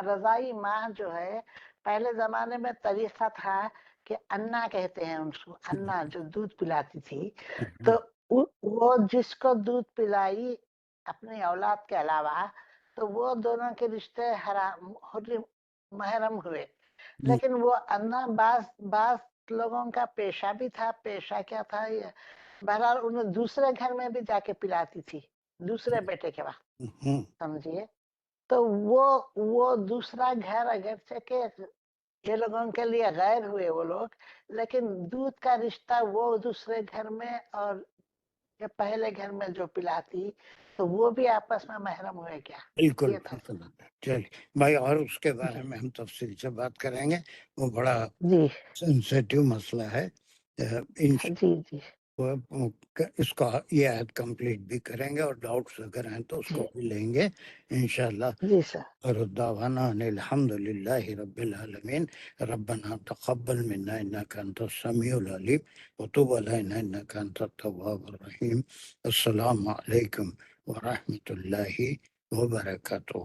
رضائی ماں جو ہے پہلے زمانے میں طریقہ تھا کہ انا کہتے ہیں ان کو، انا جو دودھ پلاتی تھی، تو وہ جس کو دودھ پلائی اپنی اولاد کے علاوہ تو وہ دونوں کے رشتے محرم ہوئے. لیکن وہ انا بعض لوگوں کا پیشہ بھی تھا. پیشہ کیا تھا؟ بہرحال انہیں دوسرے گھر میں بھی جا کے پلاتی تھی دوسرے بیٹے کے وقت، سمجھیے. تو وہ دوسرا گھر اگرچہ کہ یہ لوگوں کے لیے غیر ہوئے وہ لوگ، لیکن دودھ کا رشتہ وہ دوسرے گھر میں اور یہ پہلے گھر میں جو پلاتی تو وہ بھی آپس میں محرم ہوئے کیا؟ بالکل یہ تھا. بالکل. چلیے بھائی، اور اس کے بارے میں ہم تفصیل سے بات کریں گے، وہ بڑا جی سینسیٹیو مسئلہ ہے. جی جی اس کا یہ آیت کمپلیٹ بھی کریں گے، اور ڈاؤٹس اگر ہیں تو اس کو بھی لیں گے انشاءاللہ. جی سر. اور دعوانا ان الحمد للہ رب العالمین. ربنا تقبل منا انک انت السمیع العلیم وتب علینا انک انت التواب الرحیم. السلام علیکم ورحمۃ اللہ وبرکاتہ.